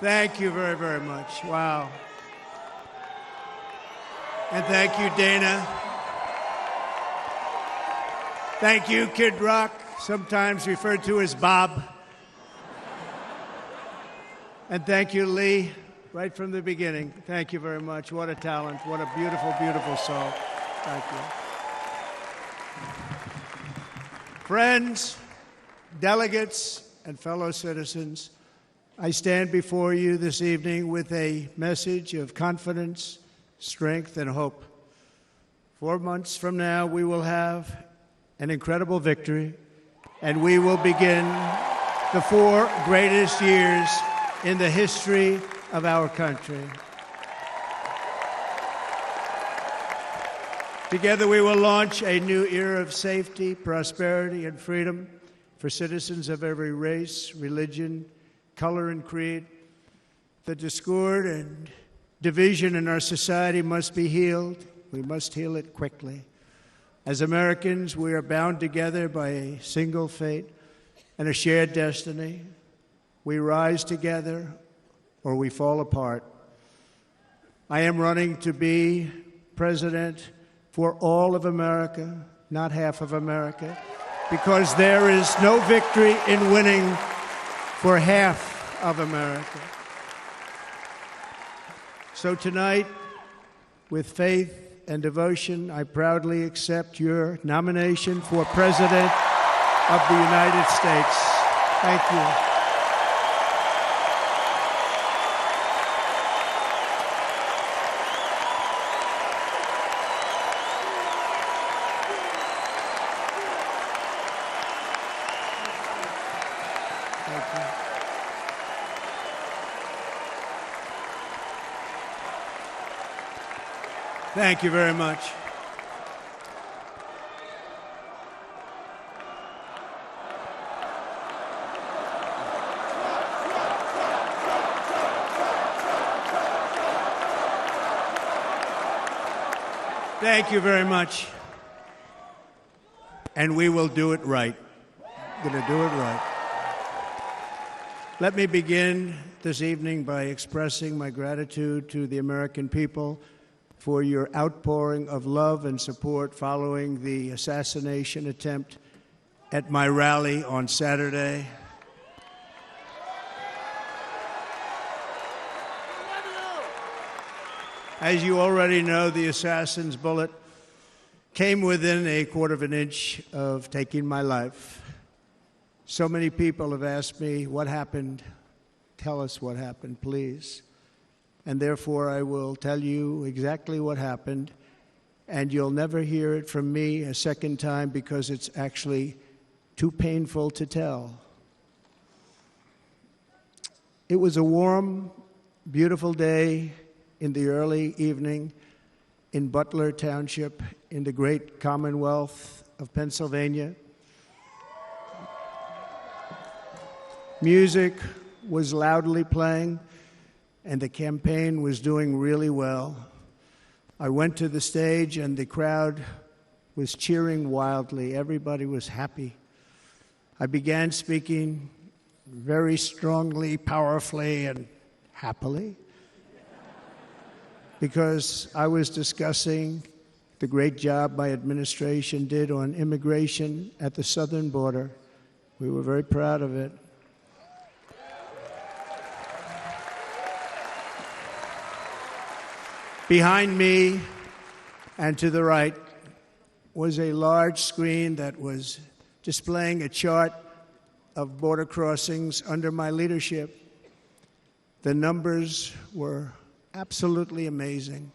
Thank you very, very much. Wow. And thank you, Dana. Thank you, Kid Rock, sometimes referred to as Bob. And thank you, Lee, right from the beginning. Thank you very much. What a talent. What a beautiful, beautiful soul. Thank you. Friends, delegates, and fellow citizens, I stand before you this evening with a message of confidence, strength, and hope. 4 months from now, we will have an incredible victory, and we will begin the 4 greatest years in the history of our country. Together, we will launch a new era of safety, prosperity, and freedom for citizens of every race, religion, color, and creed. The discord and division in our society must be healed. We must heal it quickly. As Americans, we are bound together by a single fate and a shared destiny. We rise together or we fall apart. I am running to be president for all of America, not half of America, because there is no victory in winning for half of America. So tonight, with faith and devotion, I proudly accept your nomination for President of the United States. Thank you. Thank you very much. Thank you very much. And we will do it right. We're going to do it right. Let me begin this evening by expressing my gratitude to the American people for your outpouring of love and support following the assassination attempt at my rally on Saturday. As you already know, the assassin's bullet came within a quarter of an inch of taking my life. So many people have asked me, what happened? Tell us what happened, please. And therefore, I will tell you exactly what happened, and you'll never hear it from me a second time because it's actually too painful to tell. It was a warm, beautiful day in the early evening in Butler Township in the great Commonwealth of Pennsylvania. Music was loudly playing, and the campaign was doing really well. I went to the stage, and the crowd was cheering wildly. Everybody was happy. I began speaking very strongly, powerfully, and happily because I was discussing the great job my administration did on immigration at the southern border. We were very proud of it. Behind me and to the right was a large screen that was displaying a chart of border crossings under my leadership. The numbers were absolutely amazing.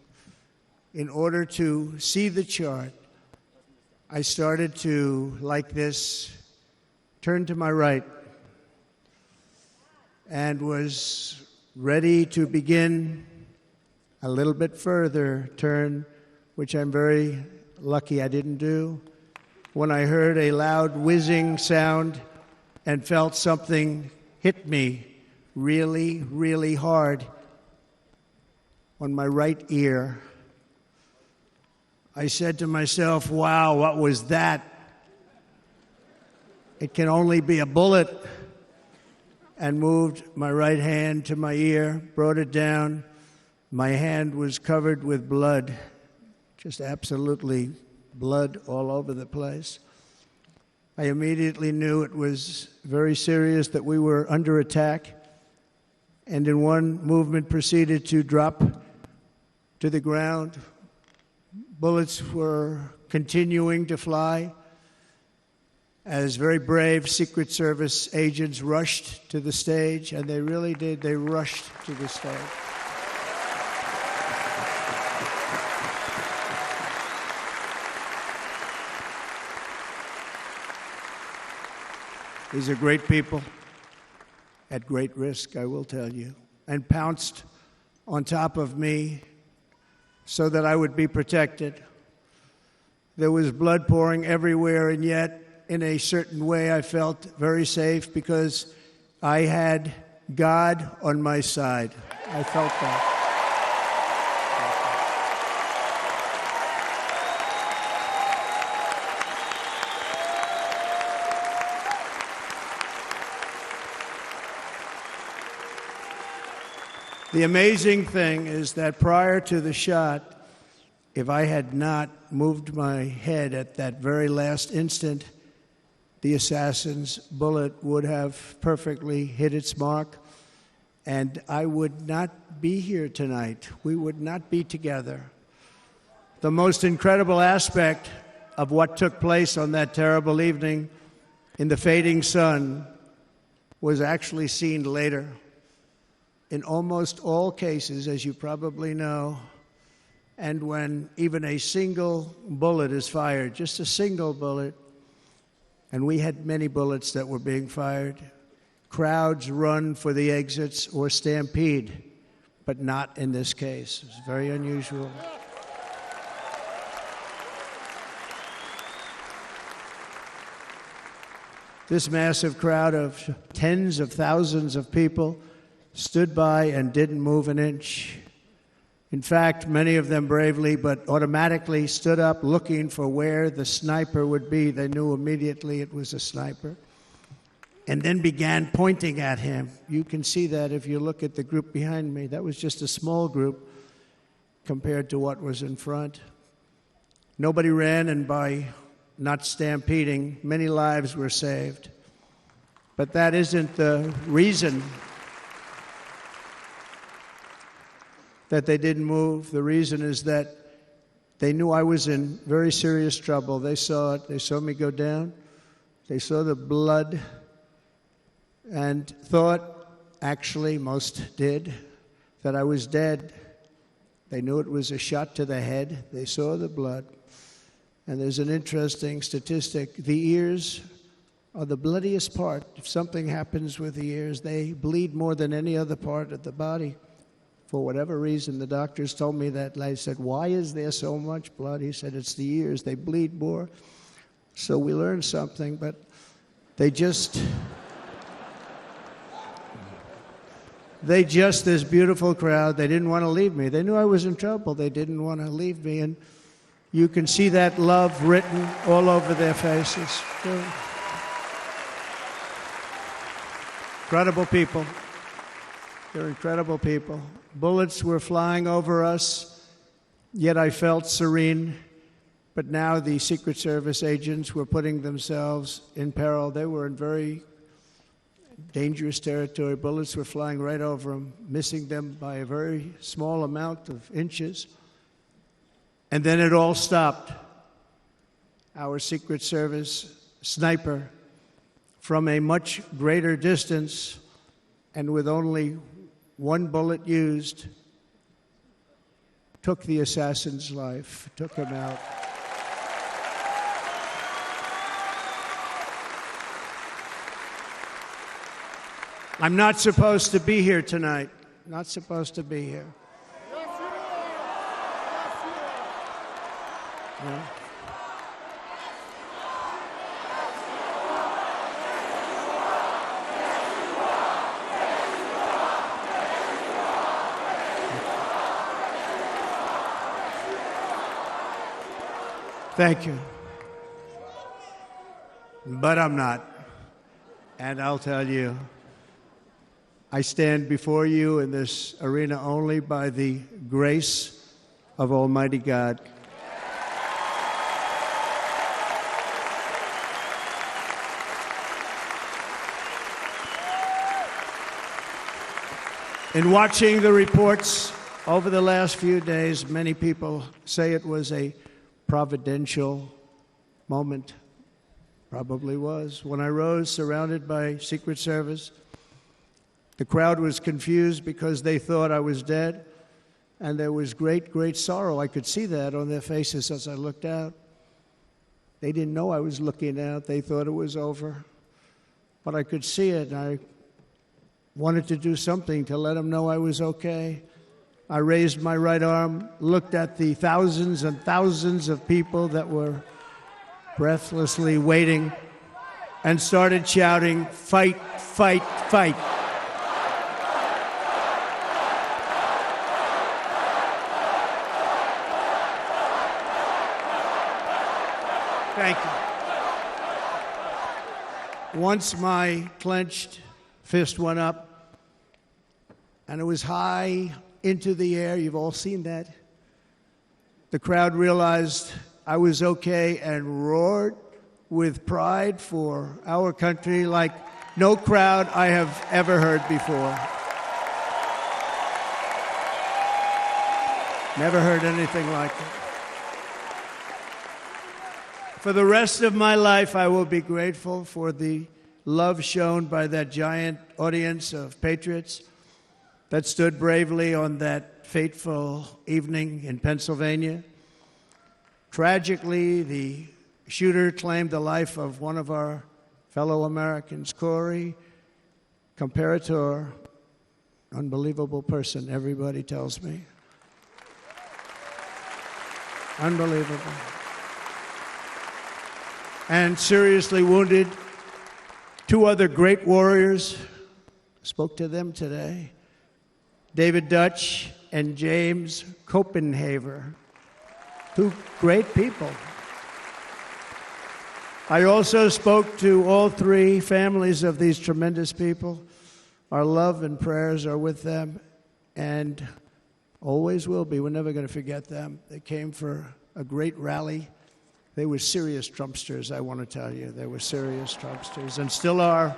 In order to see the chart, I started to, like this, turn to my right and was ready to begin a little bit further turn, which I'm very lucky I didn't do, when I heard a loud whizzing sound and felt something hit me really, really hard on my right ear. I said to myself, wow, what was that? It can only be a bullet. and moved my right hand to my ear, brought it down. My hand was covered with blood, just absolutely blood all over the place. I immediately knew it was very serious, that we were under attack, and in one movement proceeded to drop to the ground. Bullets were continuing to fly as very brave Secret Service agents rushed to the stage, and they really did. They rushed to the stage. These are great people at great risk, I will tell you, and pounced on top of me so that I would be protected. There was blood pouring everywhere, and yet, in a certain way, I felt very safe because I had God on my side. I felt that. The amazing thing is that prior to the shot, if I had not moved my head at that very last instant, the assassin's bullet would have perfectly hit its mark, and I would not be here tonight. We would not be together. The most incredible aspect of what took place on that terrible evening in the fading sun was actually seen later. In almost all cases, as you probably know, and when even a single bullet is fired, just a single bullet, and we had many bullets that were being fired, crowds run for the exits or stampede, but not in this case. It's very unusual. This massive crowd of tens of thousands of people stood by and didn't move an inch. In fact, many of them bravely but automatically stood up looking for where the sniper would be. They knew immediately it was a sniper, and then began pointing at him. You can see that if you look at the group behind me. That was just a small group compared to what was in front. Nobody ran, and by not stampeding, many lives were saved. But that isn't the reason that they didn't move. The reason is that they knew I was in very serious trouble. They saw it. They saw me go down. They saw the blood and thought, actually most did, that I was dead. They knew it was a shot to the head. They saw the blood. And there's an interesting statistic. The ears are the bloodiest part. If something happens with the ears, they bleed more than any other part of the body. For whatever reason, the doctors told me that. I said, why is there so much blood? He said, it's the ears. They bleed more. So we learned something, but they just, this beautiful crowd, they didn't want to leave me. They knew I was in trouble. They didn't want to leave me. And you can see that love written all over their faces. Incredible people. They're incredible people. Bullets were flying over us, yet I felt serene. But now the Secret Service agents were putting themselves in peril. They were in very dangerous territory. Bullets were flying right over them, missing them by a very small amount of inches. And then it all stopped. Our Secret Service sniper, from a much greater distance and with only one bullet used, took the assassin's life, took him out. I'm not supposed to be here tonight. Not supposed to be here. Yeah. Thank you. But I'm not. And I'll tell you, I stand before you in this arena only by the grace of Almighty God. In watching the reports over the last few days, many people say it was a providential moment. Probably was. When I rose, surrounded by Secret Service, the crowd was confused because they thought I was dead, and there was great, great sorrow. I could see that on their faces as I looked out. They didn't know I was looking out. They thought it was over. But I could see it, and I wanted to do something to let them know I was okay. I raised my right arm, looked at the thousands and thousands of people that were breathlessly waiting, and started shouting, "Fight, fight, fight." Thank you. Once my clenched fist went up, and it was high into the air. You've all seen that. The crowd realized I was okay and roared with pride for our country like no crowd I have ever heard before. Never heard anything like it. For the rest of my life, I will be grateful for the love shown by that giant audience of patriots that stood bravely on that fateful evening in Pennsylvania. Tragically, the shooter claimed the life of one of our fellow Americans, Corey Comparator. Unbelievable person, everybody tells me. Unbelievable. And seriously wounded, two other great warriors. Spoke to them today. David Dutch and James Copenhaver. Two great people. I also spoke to all three families of these tremendous people. Our love and prayers are with them, and always will be. We're never going to forget them. They came for a great rally. They were serious Trumpsters, I want to tell you. They were serious Trumpsters, and still are.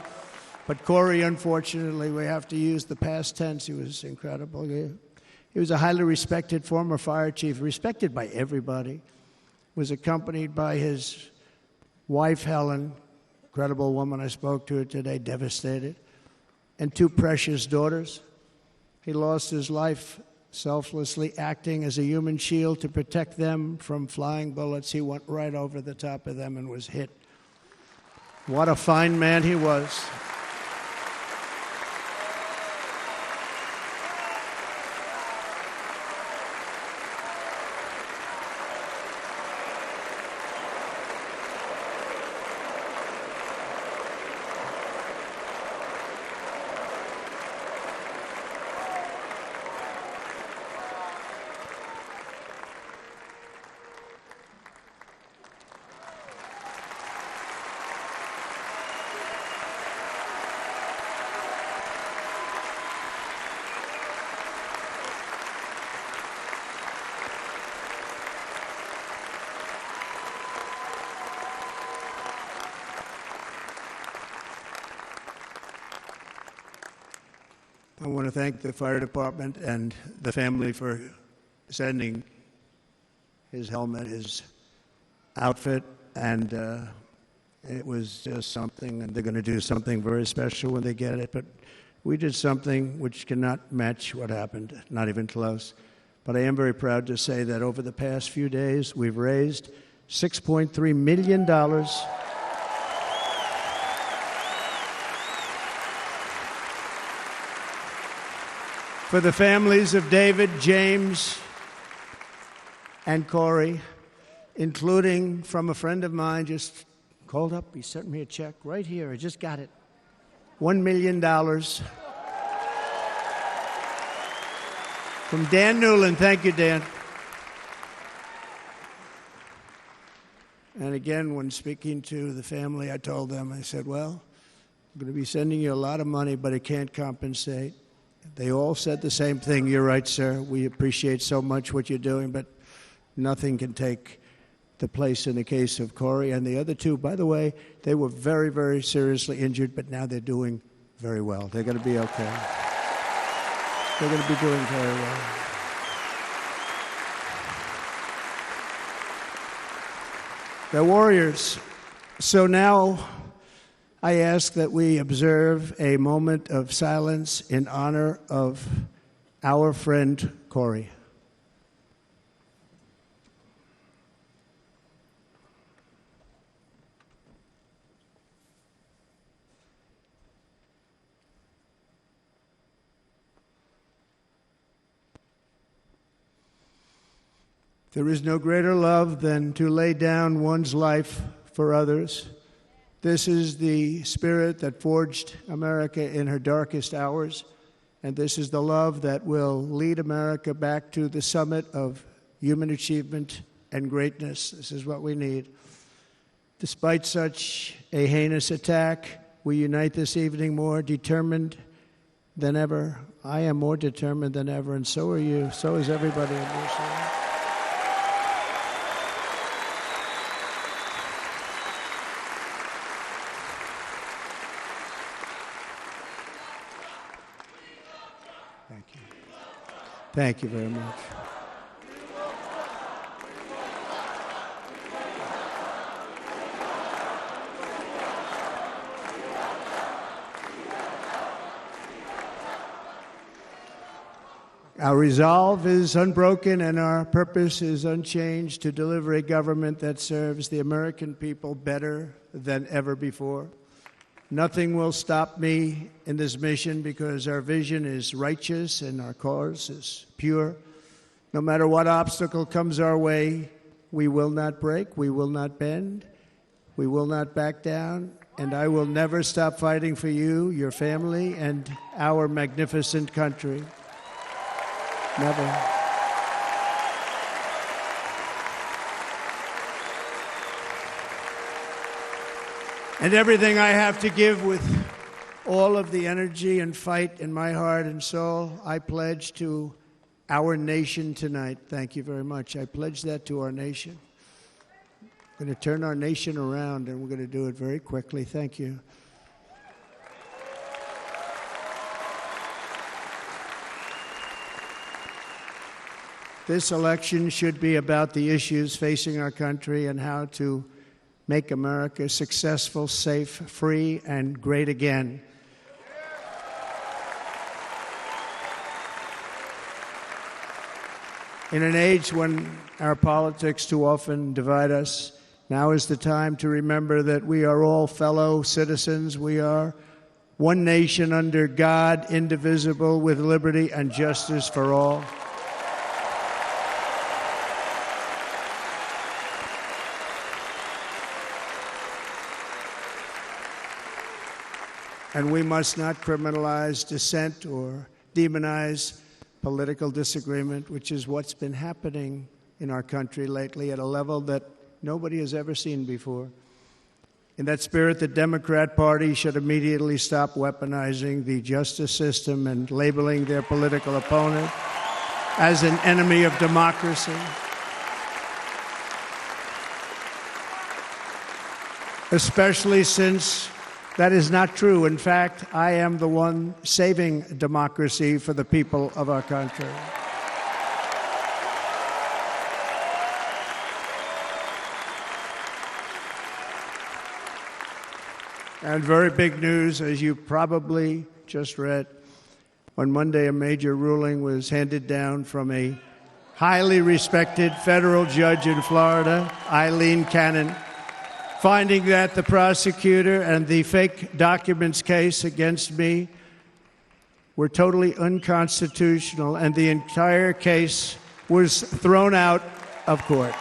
But Corey, unfortunately, we have to use the past tense. He was incredible. He was a highly respected former fire chief, respected by everybody. Was accompanied by his wife, Helen, incredible woman. I spoke to her today, devastated, and two precious daughters. He lost his life selflessly acting as a human shield to protect them from flying bullets. He went right over the top of them and was hit. What a fine man he was. I want to thank the fire department and the family for sending his helmet, his outfit, and it was just something, and they're going to do something very special when they get it. But we did something which cannot match what happened, not even close. But I am very proud to say that over the past few days, we've raised $6.3 million for the families of David, James, and Corey, including from a friend of mine, just called up. He sent me a check right here. I just got it. $1 million from Dan Newland. Thank you, Dan. And again, when speaking to the family, I told them, I said, well, I'm going to be sending you a lot of money, but it can't compensate. They all said the same thing. You're right, sir. We appreciate so much what you're doing, but nothing can take the place in the case of Corey. And the other two, by the way, they were very, very seriously injured, but now they're doing very well. They're going to be okay. They're going to be doing very well. They're warriors. So now I ask that we observe a moment of silence in honor of our friend Corey. There is no greater love than to lay down one's life for others. This is the spirit that forged America in her darkest hours, and this is the love that will lead America back to the summit of human achievement and greatness. This is what we need. Despite such a heinous attack, we unite this evening more determined than ever. I am more determined than ever, and so are you. So is everybody in this room. Thank you very much. Our resolve is unbroken and our purpose is unchanged to deliver a government that serves the American people better than ever before. Nothing will stop me in this mission because our vision is righteous and our cause is pure. No matter what obstacle comes our way, we will not break, we will not bend, we will not back down, and I will never stop fighting for you, your family, and our magnificent country. Never. And everything I have to give with all of the energy and fight in my heart and soul, I pledge to our nation tonight. Thank you very much. I pledge that to our nation. We're going to turn our nation around, and we're going to do it very quickly. Thank you. This election should be about the issues facing our country and how to make America successful, safe, free, and great again. In an age when our politics too often divide us, now is the time to remember that we are all fellow citizens. We are one nation under God, indivisible, with liberty and justice for all. And we must not criminalize dissent or demonize political disagreement, which is what's been happening in our country lately at a level that nobody has ever seen before. In that spirit, the Democrat Party should immediately stop weaponizing the justice system and labeling their political opponent as an enemy of democracy. Especially since that is not true. In fact, I am the one saving democracy for the people of our country. And very big news, as you probably just read, on Monday a major ruling was handed down from a highly respected federal judge in Florida, Eileen Cannon, finding that the prosecutor and the fake documents case against me were totally unconstitutional, and the entire case was thrown out of court.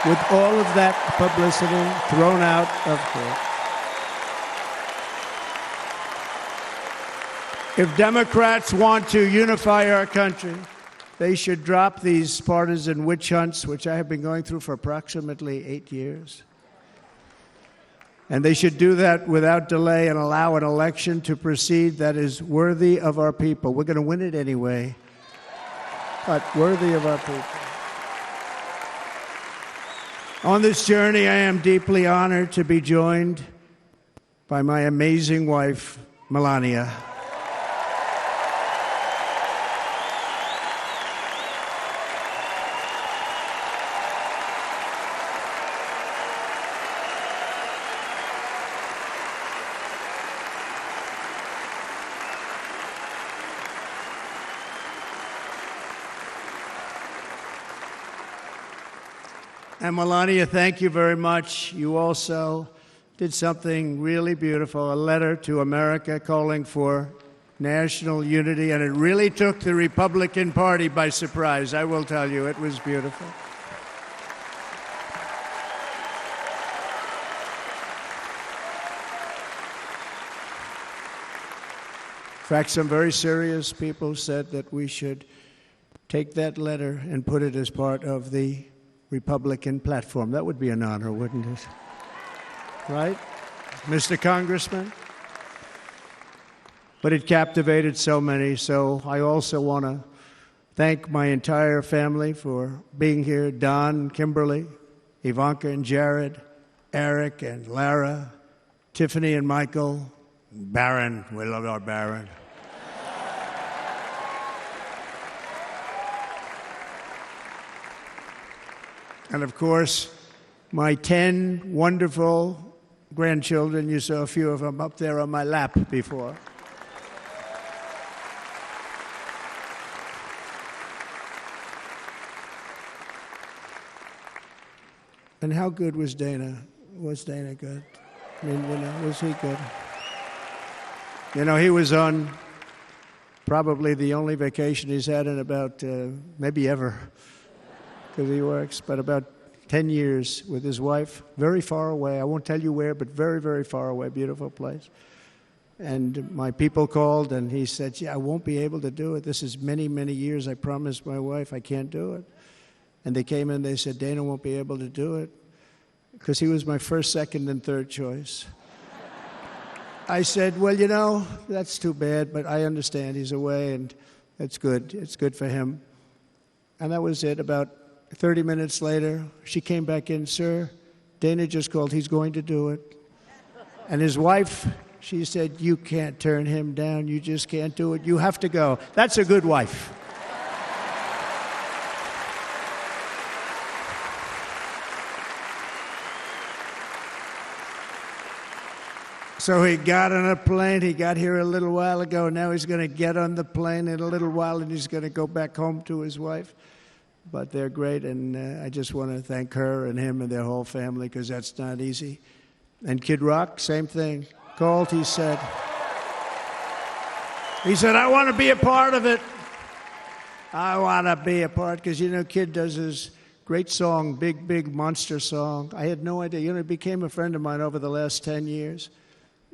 With all of that publicity, thrown out of court. If Democrats want to unify our country, they should drop these partisan witch hunts, which I have been going through for approximately 8 years. And they should do that without delay and allow an election to proceed that is worthy of our people. We're going to win it anyway, but worthy of our people. On this journey, I am deeply honored to be joined by my amazing wife, Melania. And Melania, thank you very much. You also did something really beautiful, a letter to America calling for national unity, and it really took the Republican Party by surprise. I will tell you, it was beautiful. In fact, some very serious people said that we should take that letter and put it as part of the Republican platform. That would be an honor, wouldn't it? Right, Mr. Congressman? But it captivated so many, so I also want to thank my entire family for being here. Don, Kimberly, Ivanka and Jared, Eric and Lara, Tiffany and Michael, Barron. We love our Barron. And of course, my 10 wonderful grandchildren. You saw a few of them up there on my lap before. And how good was Dana? Was Dana good? I mean, was he good? He was on probably the only vacation he's had in about, maybe ever, because he works, but about 10 years with his wife, very far away. I won't tell you where, but very, very far away, beautiful place. And my people called, and he said, I won't be able to do it. This is many, many years. I promised my wife I can't do it. And they came in, they said, Dana won't be able to do it, because he was my first, second, and third choice. I said, well, that's too bad, but I understand he's away, and it's good. It's good for him. And that was it. About 30 minutes later, she came back in, sir, Dana just called, he's going to do it. And his wife, she said, you can't turn him down, you just can't do it, you have to go. That's a good wife. So he got on a plane, he got here a little while ago, now he's going to get on the plane in a little while and he's going to go back home to his wife. But they're great, and I just want to thank her and him and their whole family, because that's not easy. And Kid Rock, same thing. Called, he said, I want to be a part of it. I want to be a part, because, Kid does his great song, Big, Big Monster song. I had no idea. He became a friend of mine over the last 10 years.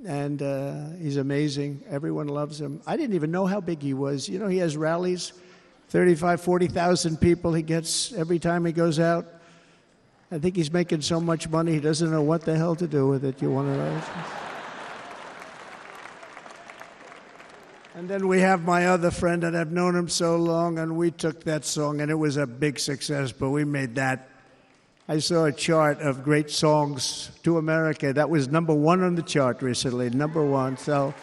And he's amazing. Everyone loves him. I didn't even know how big he was. He has rallies. 35, 40,000 people he gets every time he goes out. I think he's making so much money he doesn't know what the hell to do with it. You want to know? And then we have my other friend, and I've known him so long, and we took that song, and it was a big success, but we made that. I saw a chart of great songs to America. That was #1 on the chart recently, #1. So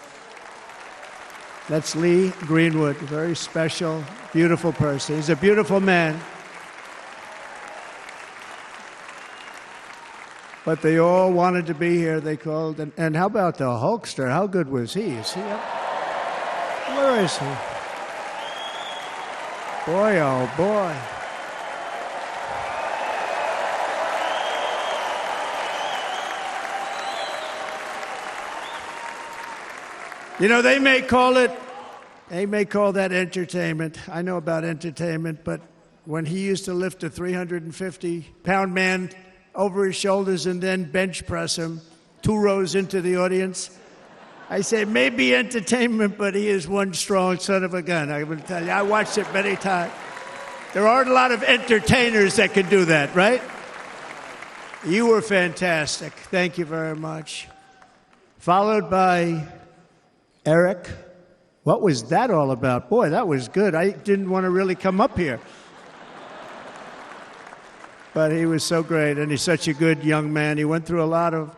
that's Lee Greenwood, a very special, beautiful person. He's a beautiful man. But they all wanted to be here. They called. And how about the Hulkster? How good was he? Is he up? Where is he? Boy, oh boy. They may call that entertainment. I know about entertainment, but when he used to lift a 350-pound man over his shoulders and then bench press him 2 rows into the audience, I say, maybe entertainment, but he is one strong son of a gun. I will tell you, I watched it many times. There aren't a lot of entertainers that can do that, right? You were fantastic. Thank you very much. Followed by Eric. What was that all about? Boy, that was good. I didn't want to really come up here. But he was so great, and he's such a good young man. He went through a lot of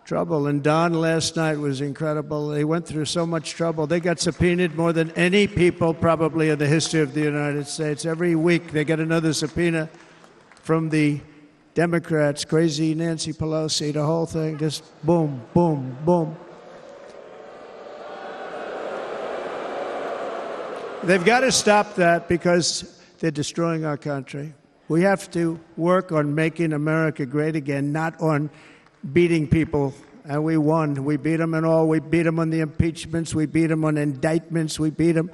trouble, and Don last night was incredible. They went through so much trouble. They got subpoenaed more than any people probably in the history of the United States. Every week they get another subpoena from the Democrats, crazy Nancy Pelosi, the whole thing, just boom, boom, boom. They've got to stop that because they're destroying our country. We have to work on making America great again, not on beating people. And we won. We beat them in all. We beat them on the impeachments. We beat them on indictments. We beat them.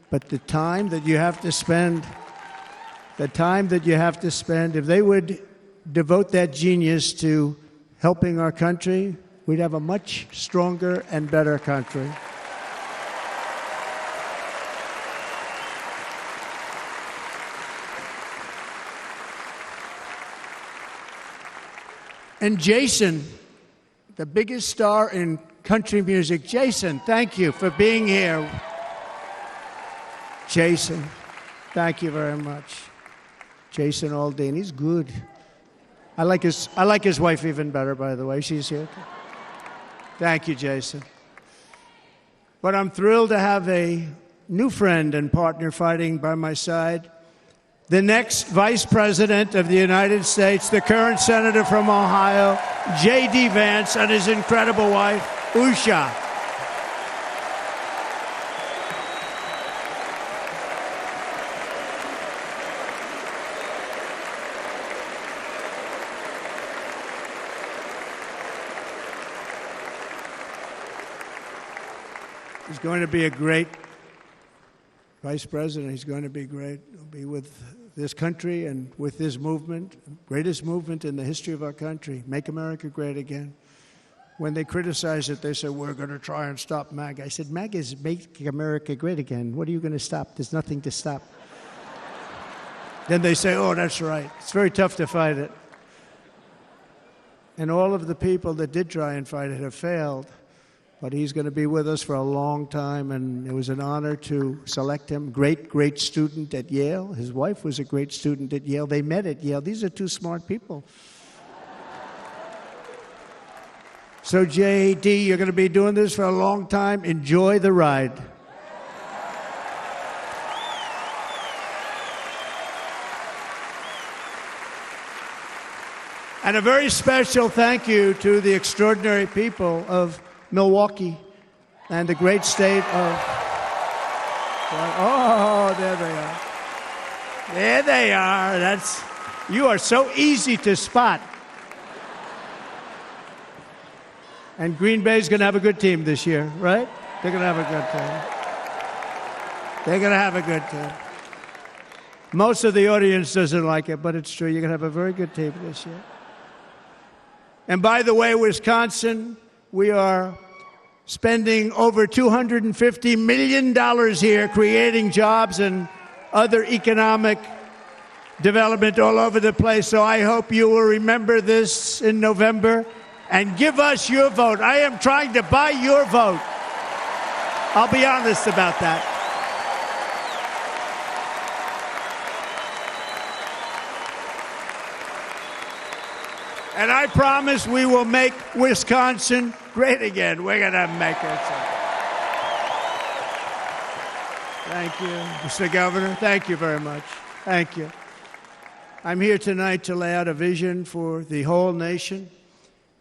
But the time that you have to spend, if they would devote that genius to helping our country, we'd have a much stronger and better country. And Jason, the biggest star in country music. Jason, thank you for being here. Jason, thank you very much. Jason Aldean, he's good. I like his wife even better, by the way. She's here. Thank you, Jason. But I'm thrilled to have a new friend and partner fighting by my side. The next Vice President of the United States, the current Senator from Ohio, J.D. Vance, and his incredible wife, Usha. He's going to be a great Vice President. He's going to be great. He'll be with this country and with this movement, greatest movement in the history of our country, Make America Great Again. When they criticize it, they say, we're going to try and stop MAGA. I said, MAGA is Make America Great Again. What are you going to stop? There's nothing to stop. Then they say, oh, that's right. It's very tough to fight it. And all of the people that did try and fight it have failed. But he's going to be with us for a long time, and it was an honor to select him. Great, great student at Yale. His wife was a great student at Yale. They met at Yale. These are two smart people. So, J.D., you're going to be doing this for a long time. Enjoy the ride. And a very special thank you to the extraordinary people of Milwaukee and the great state of... Oh, there they are. There they are. You are so easy to spot. And Green Bay's going to have a good team this year, right? They're going to have a good team. They're going to have a good team. Most of the audience doesn't like it, but it's true. You're going to have a very good team this year. And by the way, Wisconsin, we are spending over $250 million here creating jobs and other economic development all over the place. So I hope you will remember this in November and give us your vote. I am trying to buy your vote. I'll be honest about that. And I promise we will make Wisconsin great again. We're going to make it. Thank you, Mr. Governor. Thank you very much. Thank you. I'm here tonight to lay out a vision for the whole nation,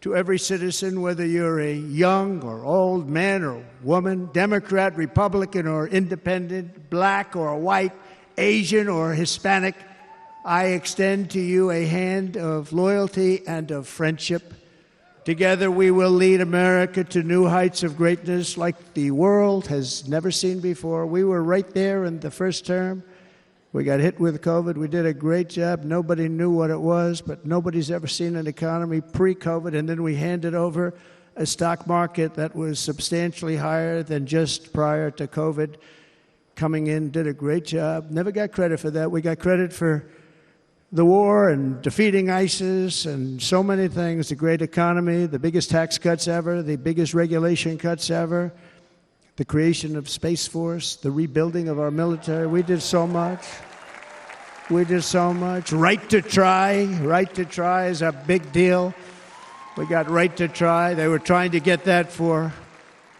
to every citizen, whether you're a young or old man or woman, Democrat, Republican, or independent, black or white, Asian or Hispanic. I extend to you a hand of loyalty and of friendship. Together we will lead America to new heights of greatness like the world has never seen before. We were right there in the first term. We got hit with COVID. We did a great job. Nobody knew what it was, but nobody's ever seen an economy pre-COVID. And then we handed over a stock market that was substantially higher than just prior to COVID. Coming in, did a great job. Never got credit for that. We got credit for the war and defeating ISIS and so many things, the great economy, the biggest tax cuts ever, the biggest regulation cuts ever, the creation of Space Force, the rebuilding of our military. We did so much. We did so much. Right to try. Right to try is a big deal. We got right to try. They were trying to get that for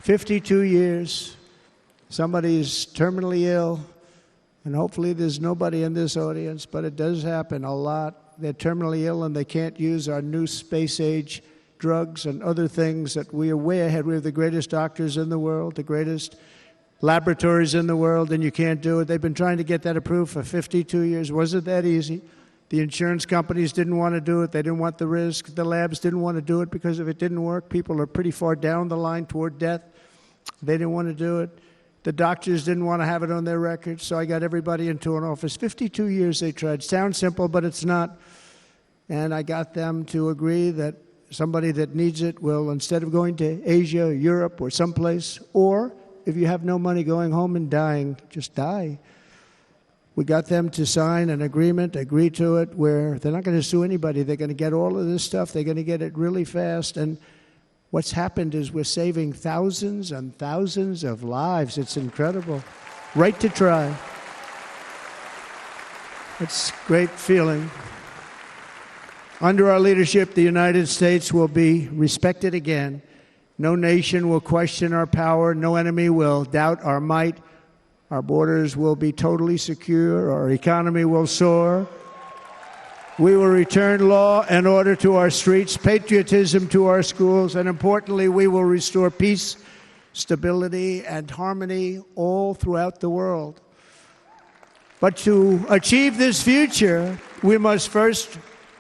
52 years. Somebody's terminally ill, and hopefully there's nobody in this audience, but it does happen a lot. They're terminally ill and they can't use our new space-age drugs and other things that we are way ahead. We have the greatest doctors in the world, the greatest laboratories in the world, and you can't do it. They've been trying to get that approved for 52 years. Wasn't that easy? The insurance companies didn't want to do it. They didn't want the risk. The labs didn't want to do it because if it didn't work, people are pretty far down the line toward death. They didn't want to do it. The doctors didn't want to have it on their records, so I got everybody into an office. 52 years they tried. Sounds simple, but it's not. And I got them to agree that somebody that needs it will, instead of going to Asia, Europe, or someplace, or if you have no money, going home and dying, just die. We got them to sign an agreement, agree to it, where they're not going to sue anybody. They're going to get all of this stuff. They're going to get it really fast. And what's happened is we're saving thousands and thousands of lives. It's incredible. Right to try. It's a great feeling. Under our leadership, the United States will be respected again. No nation will question our power. No enemy will doubt our might. Our borders will be totally secure. Our economy will soar. We will return law and order to our streets, patriotism to our schools, and importantly, we will restore peace, stability, and harmony all throughout the world. But to achieve this future, we must first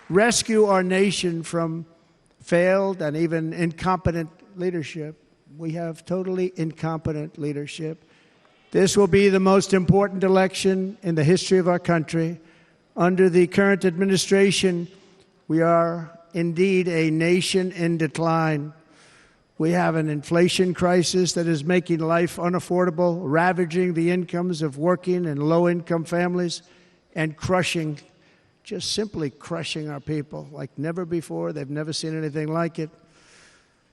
rescue our nation from failed and even incompetent leadership. We have totally incompetent leadership. This will be the most important election in the history of our country. Under the current administration, we are indeed a nation in decline. We have an inflation crisis that is making life unaffordable, ravaging the incomes of working and low-income families, and crushing, just simply crushing our people like never before. They've never seen anything like it.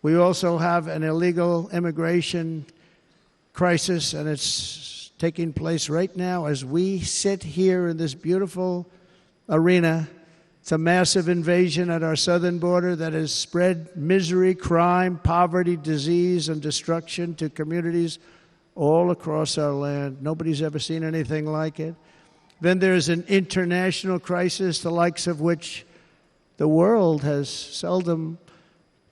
We also have an illegal immigration crisis, and it's taking place right now as we sit here in this beautiful arena. It's a massive invasion at our southern border that has spread misery, crime, poverty, disease, and destruction to communities all across our land. Nobody's ever seen anything like it. Then there's an international crisis, the likes of which the world has seldom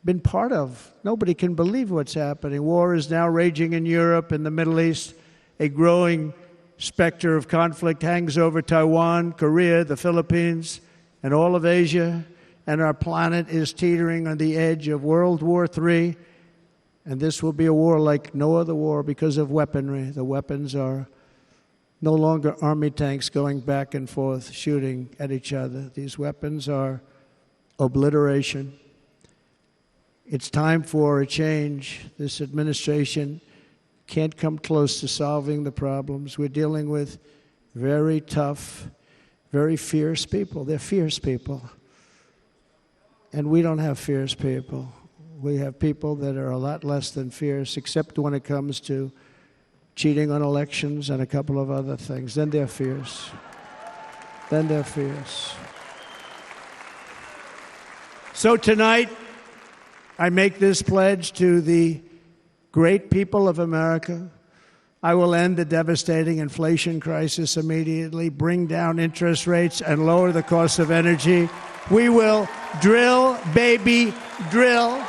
been part of. Nobody can believe what's happening. War is now raging in Europe and the Middle East. A growing specter of conflict hangs over Taiwan, Korea, the Philippines, and all of Asia. And our planet is teetering on the edge of World War III. And this will be a war like no other war because of weaponry. The weapons are no longer army tanks going back and forth shooting at each other. These weapons are obliteration. It's time for a change. This administration can't come close to solving the problems. We're dealing with very tough, very fierce people. They're fierce people. And we don't have fierce people. We have people that are a lot less than fierce, except when it comes to cheating on elections and a couple of other things. Then they're fierce. Then they're fierce. So tonight, I make this pledge to the great people of America. I will end the devastating inflation crisis immediately, bring down interest rates, and lower the cost of energy. We will drill, baby, drill.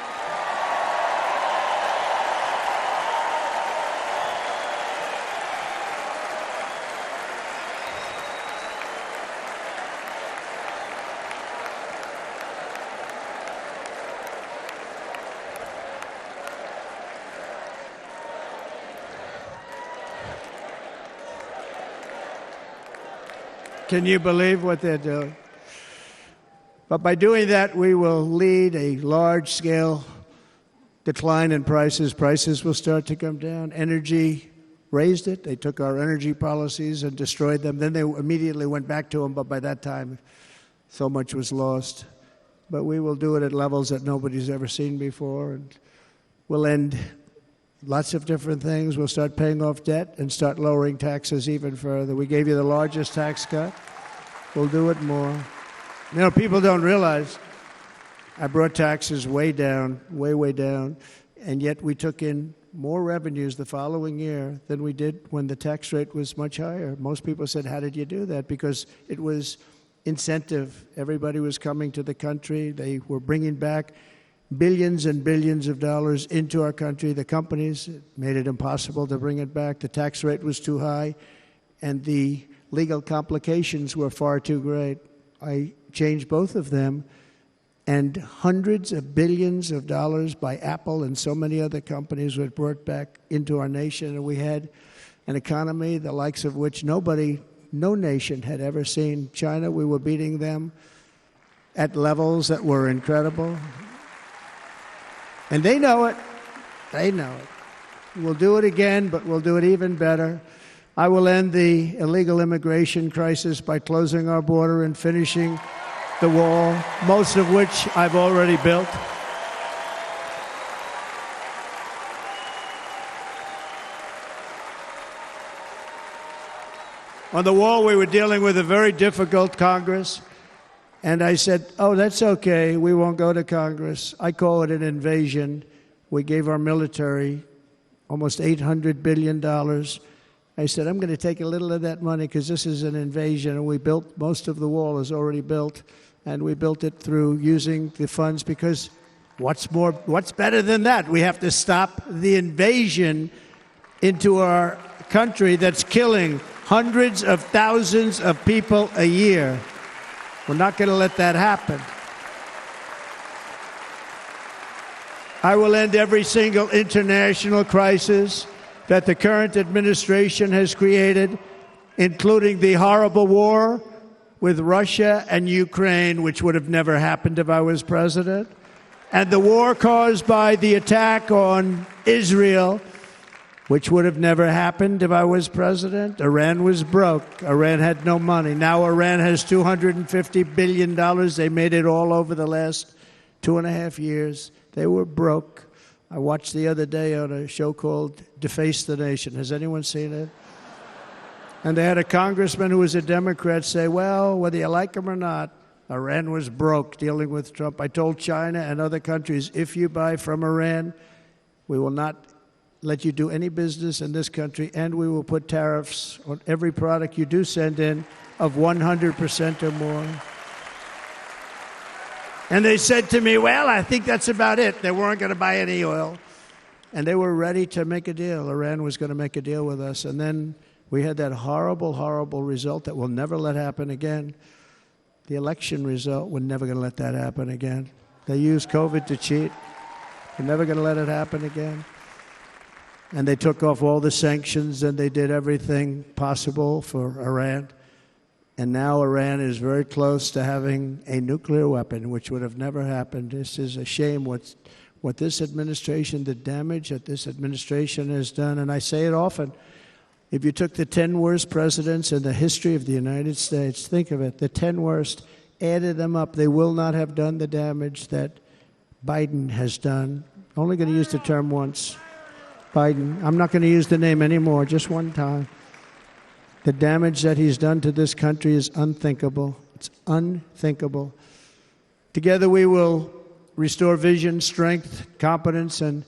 Can you believe what they're doing? But by doing that, we will lead a large-scale decline in prices. Prices will start to come down. Energy raised it. They took our energy policies and destroyed them. Then they immediately went back to them, but by that time, So much was lost. But we will do it at levels that nobody's ever seen before. And we'll end lots of different things. We'll start paying off debt and start lowering taxes even further. We gave you the largest tax cut. We'll do it more. You know, people don't realize I brought taxes way down, way down, and yet we took in more revenues the following year than we did when the tax rate was much higher. Most people said, how did you do that? Because it was incentive. Everybody was coming to the country. They were bringing back billions and billions of dollars into our country. The companies made it impossible to bring it back. The tax rate was too high, and the legal complications were far too great. I changed both of them, and hundreds of billions of dollars by Apple and so many other companies were brought back into our nation, and we had an economy the likes of which no nation had ever seen. China, we were beating them at levels that were incredible. And they know it. They know it. We'll do it again, but we'll do it even better. I will end the illegal immigration crisis by closing our border and finishing the wall, most of which I've already built. On the wall, we were dealing with a very difficult Congress, and I said, oh, that's okay, we won't go to Congress. I call it an invasion. We gave our military almost $800 billion. I said, I'm going to take a little of that money because this is an invasion, and we built, most of the wall is already built, and we built it through using the funds because what's better than that? We have to stop the invasion into our country that's killing hundreds of thousands of people a year. We're not going to let that happen. I will end every single international crisis that the current administration has created, including the horrible war with Russia and Ukraine, which would have never happened if I was president, and the war caused by the attack on Israel, which would have never happened if I was president. Iran was broke. Iran had no money. Now Iran has $250 billion. They made it all over the last 2.5 years. They were broke. I watched the other day on a show called Deface the Nation. Has anyone seen it? And they had a congressman who was a Democrat say, well, whether you like him or not, Iran was broke dealing with Trump. I told China and other countries, if you buy from Iran, we will not let you do any business in this country, and we will put tariffs on every product you do send in of 100% or more. And they said to me, well, I think that's about it. They weren't going to buy any oil. And they were ready to make a deal. Iran was going to make a deal with us. And then we had that horrible, horrible result that we'll never let happen again. The election result, we're never going to let that happen again. They used COVID to cheat. We're never going to let it happen again. And they took off all the sanctions, and they did everything possible for Iran. And now Iran is very close to having a nuclear weapon, which would have never happened. This is a shame what this administration, the damage that this administration has done. And I say it often, if you took the 10 worst presidents in the history of the United States, think of it, the 10 worst, added them up, they will not have done the damage that Biden has done. Only going to use the term once. Biden. I'm not going to use the name anymore, just one time. The damage that he's done to this country is unthinkable. It's unthinkable. Together we will restore vision, strength, competence, and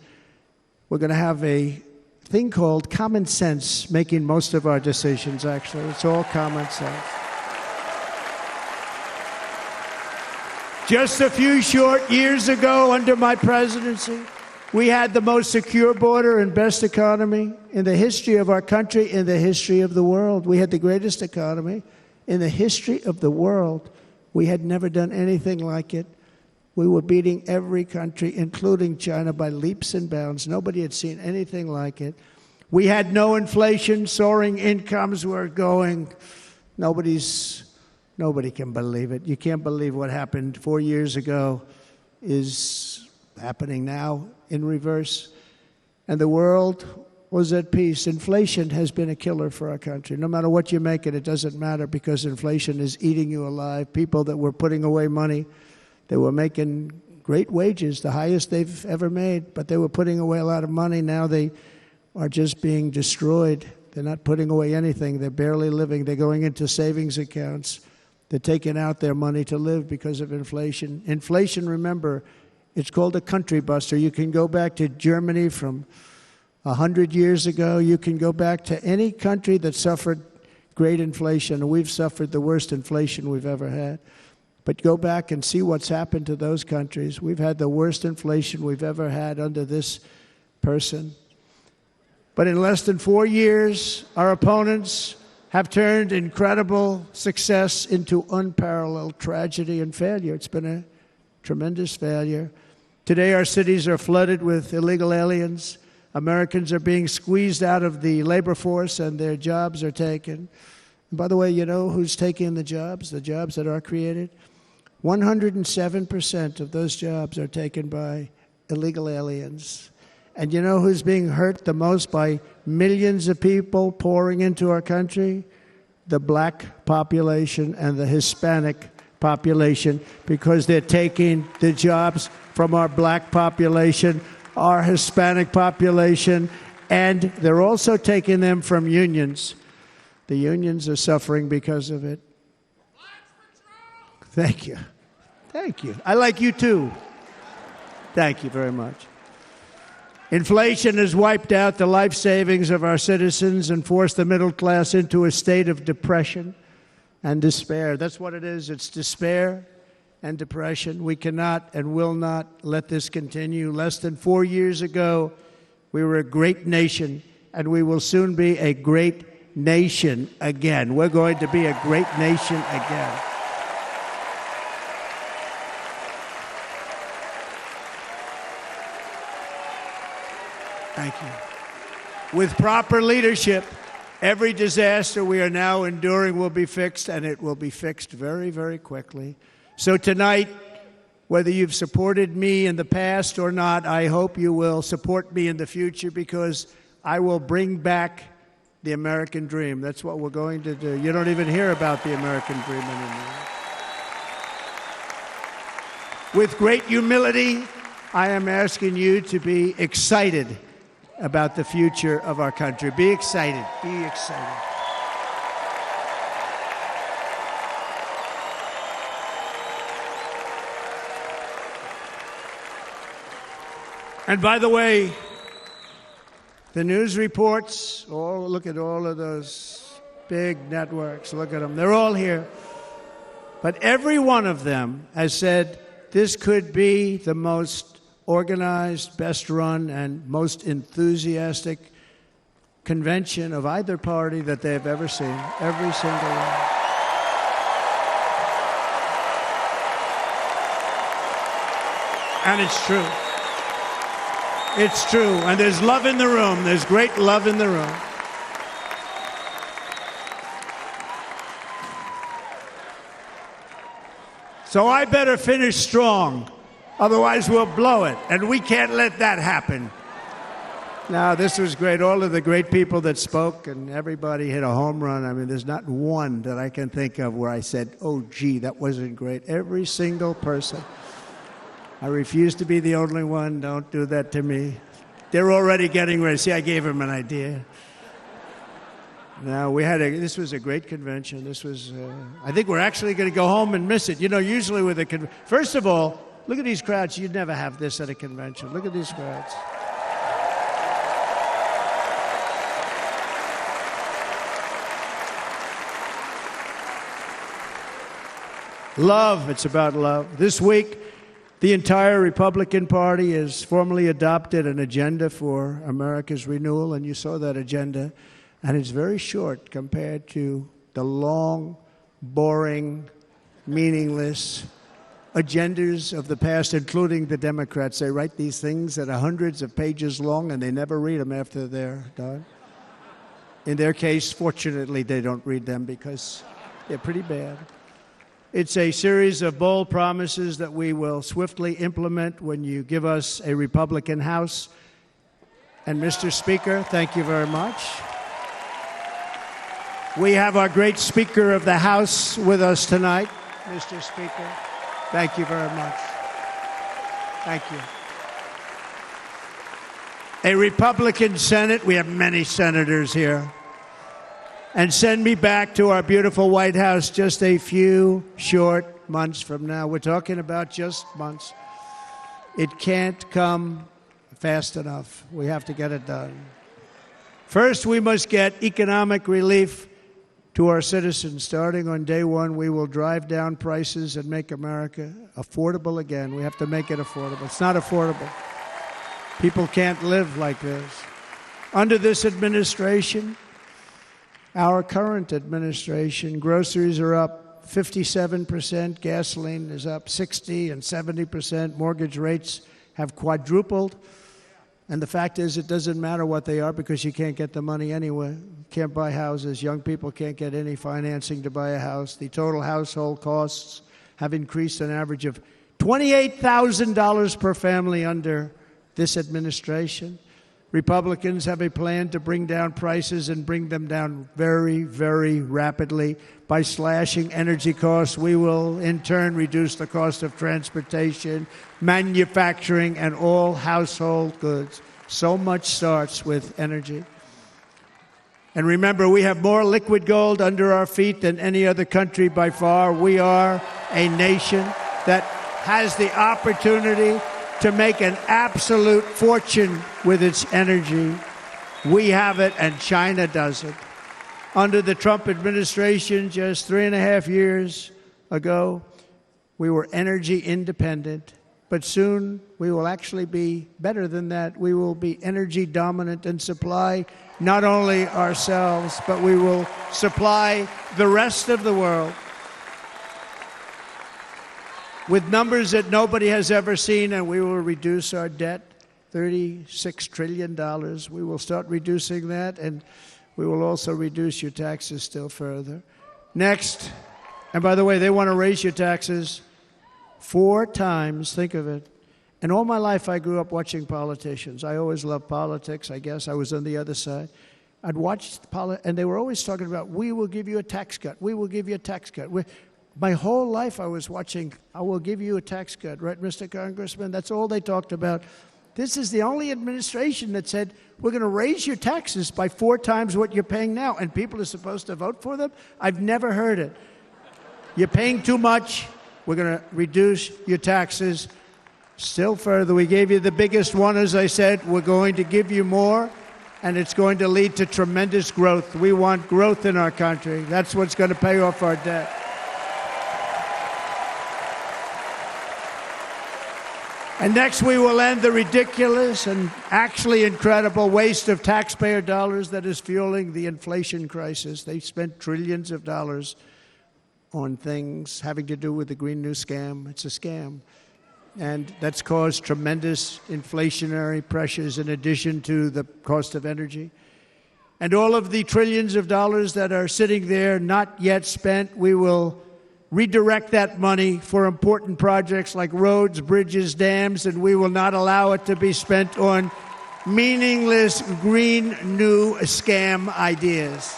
we're going to have a thing called common sense making most of our decisions, actually. It's all common sense. Just a few short years ago, under my presidency, we had the most secure border and best economy in the history of our country, in the history of the world. We had the greatest economy in the history of the world. We had never done anything like it. We were beating every country, including China, by leaps and bounds. Nobody had seen anything like it. We had no inflation. Soaring incomes were going. Nobody can believe it. You can't believe what happened 4 years ago is happening now in reverse. And the world was at peace. Inflation has been a killer for our country. No matter what you make it doesn't matter because inflation is eating you alive. People that were putting away money, they were making great wages, the highest they've ever made, but they were putting away a lot of money. Now they are just being destroyed. They're not putting away anything. They're barely living. They're going into savings accounts. They're taking out their money to live because of inflation. Inflation, remember, it's called a country buster. You can go back to Germany from 100 years ago. You can go back to any country that suffered great inflation. We've suffered the worst inflation we've ever had. But go back and see what's happened to those countries. We've had the worst inflation we've ever had under this person. But in less than 4 years, our opponents have turned incredible success into unparalleled tragedy and failure. It's been a tremendous failure. Today, our cities are flooded with illegal aliens. Americans are being squeezed out of the labor force and their jobs are taken. And by the way, you know who's taking the jobs that are created? 107% of those jobs are taken by illegal aliens. And you know who's being hurt the most by millions of people pouring into our country? The black population and the Hispanic population, because they're taking the jobs from our black population, our Hispanic population, and they're also taking them from unions. The unions are suffering because of it. Thank you. Thank you. I like you too. Thank you very much. Inflation has wiped out the life savings of our citizens and forced the middle class into a state of depression and despair. That's what it is. It's despair and depression. We cannot and will not let this continue. Less than 4 years ago, we were a great nation, and we will soon be a great nation again. We're going to be a great nation again. Thank you. With proper leadership, every disaster we are now enduring will be fixed, and it will be fixed very, very quickly. So tonight, whether you've supported me in the past or not, I hope you will support me in the future, because I will bring back the American dream. That's what we're going to do. You don't even hear about the American dream anymore. With great humility, I am asking you to be excited about the future of our country. Be excited. Be excited. And by the way, the news reports, look at all of those big networks. Look at them. They're all here. But every one of them has said this could be the most organized, best run, and most enthusiastic convention of either party that they've ever seen. Every single one. And it's true. It's true. And there's love in the room. There's great love in the room. So I better finish strong. Otherwise, we'll blow it, and we can't let that happen. Now, this was great. All of the great people that spoke, and everybody hit a home run. I mean, there's not one that I can think of where I said, oh, gee, that wasn't great. Every single person. I refuse to be the only one. Don't do that to me. They're already getting ready. See, I gave them an idea. Now, this was a great convention. This was, I think we're actually going to go home and miss it. You know, usually with a first of all, look at these crowds. You'd never have this at a convention. Look at these crowds. Love. It's about love. This week, the entire Republican Party has formally adopted an agenda for America's renewal, and you saw that agenda. And it's very short compared to the long, boring, meaningless agendas of the past, including the Democrats. They write these things that are hundreds of pages long, and they never read them after they're done. In their case, fortunately, they don't read them because they're pretty bad. It's a series of bold promises that we will swiftly implement when you give us a Republican House And Mr. Speaker, thank you very much. We have our great Speaker of the House with us tonight. Mr. Speaker, thank you very much. Thank you. A Republican Senate, we have many senators here, and send me back to our beautiful White House just a few short months from now. We're talking about just months. It can't come fast enough. We have to get it done. First, we must get economic relief to our citizens. Starting on day one, we will drive down prices and make America affordable again. We have to make it affordable. It's not affordable. People can't live like this. Under this administration, our current administration, groceries are up 57%, gasoline is up 60 and 70%, mortgage rates have quadrupled. And the fact is, it doesn't matter what they are because you can't get the money anyway. You can't buy houses. Young people can't get any financing to buy a house. The total household costs have increased an average of $28,000 per family under this administration. Republicans have a plan to bring down prices and bring them down very, very rapidly. By slashing energy costs, we will in turn reduce the cost of transportation, manufacturing, and all household goods. So much starts with energy. And remember, we have more liquid gold under our feet than any other country by far. We are a nation that has the opportunity to make an absolute fortune with its energy. We have it, and China doesn't. Under the Trump administration, just 3.5 years ago, we were energy independent. But soon, we will actually be better than that. We will be energy dominant and supply not only ourselves, but we will supply the rest of the world with numbers that nobody has ever seen, and we will reduce our debt, $36 trillion. We will start reducing that, and we will also reduce your taxes still further. Next, and by the way, they want to raise your taxes 4 times, think of it. And all my life I grew up watching politicians. I always loved politics, I guess. I was on the other side. I'd watch and they were always talking about, we will give you a tax cut. We will give you a tax cut. My whole life I was watching, I will give you a tax cut, right, Mr. Congressman? That's all they talked about. This is the only administration that said, we're going to raise your taxes by 4 times what you're paying now, and people are supposed to vote for them? I've never heard it. You're paying too much. We're going to reduce your taxes still further. We gave you the biggest one, as I said. We're going to give you more, and it's going to lead to tremendous growth. We want growth in our country. That's what's going to pay off our debt. And next, we will end the ridiculous and actually incredible waste of taxpayer dollars that is fueling the inflation crisis. They spent trillions of dollars on things having to do with the Green New Scam. It's a scam. And that's caused tremendous inflationary pressures in addition to the cost of energy. And all of the trillions of dollars that are sitting there not yet spent, we will redirect that money for important projects like roads, bridges, dams, and we will not allow it to be spent on meaningless Green New Scam ideas.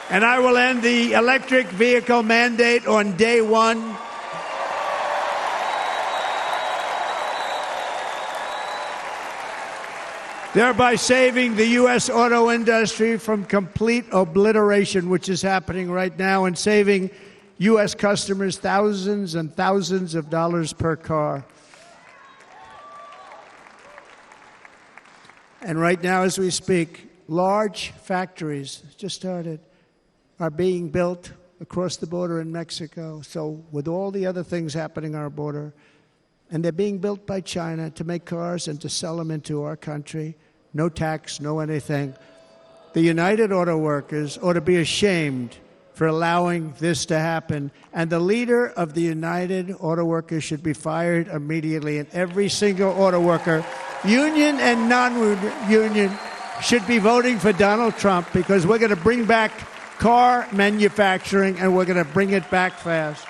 And I will end the electric vehicle mandate on day one. Thereby saving the U.S. auto industry from complete obliteration, which is happening right now, and saving U.S. customers thousands and thousands of dollars per car. And right now, as we speak, large factories just started are being built across the border in Mexico. So with all the other things happening on our border, and they're being built by China to make cars and to sell them into our country. No tax, no anything. The United Auto Workers ought to be ashamed for allowing this to happen. And the leader of the United Auto Workers should be fired immediately. And every single auto worker, union and non-union, should be voting for Donald Trump, because we're going to bring back car manufacturing, and we're going to bring it back fast.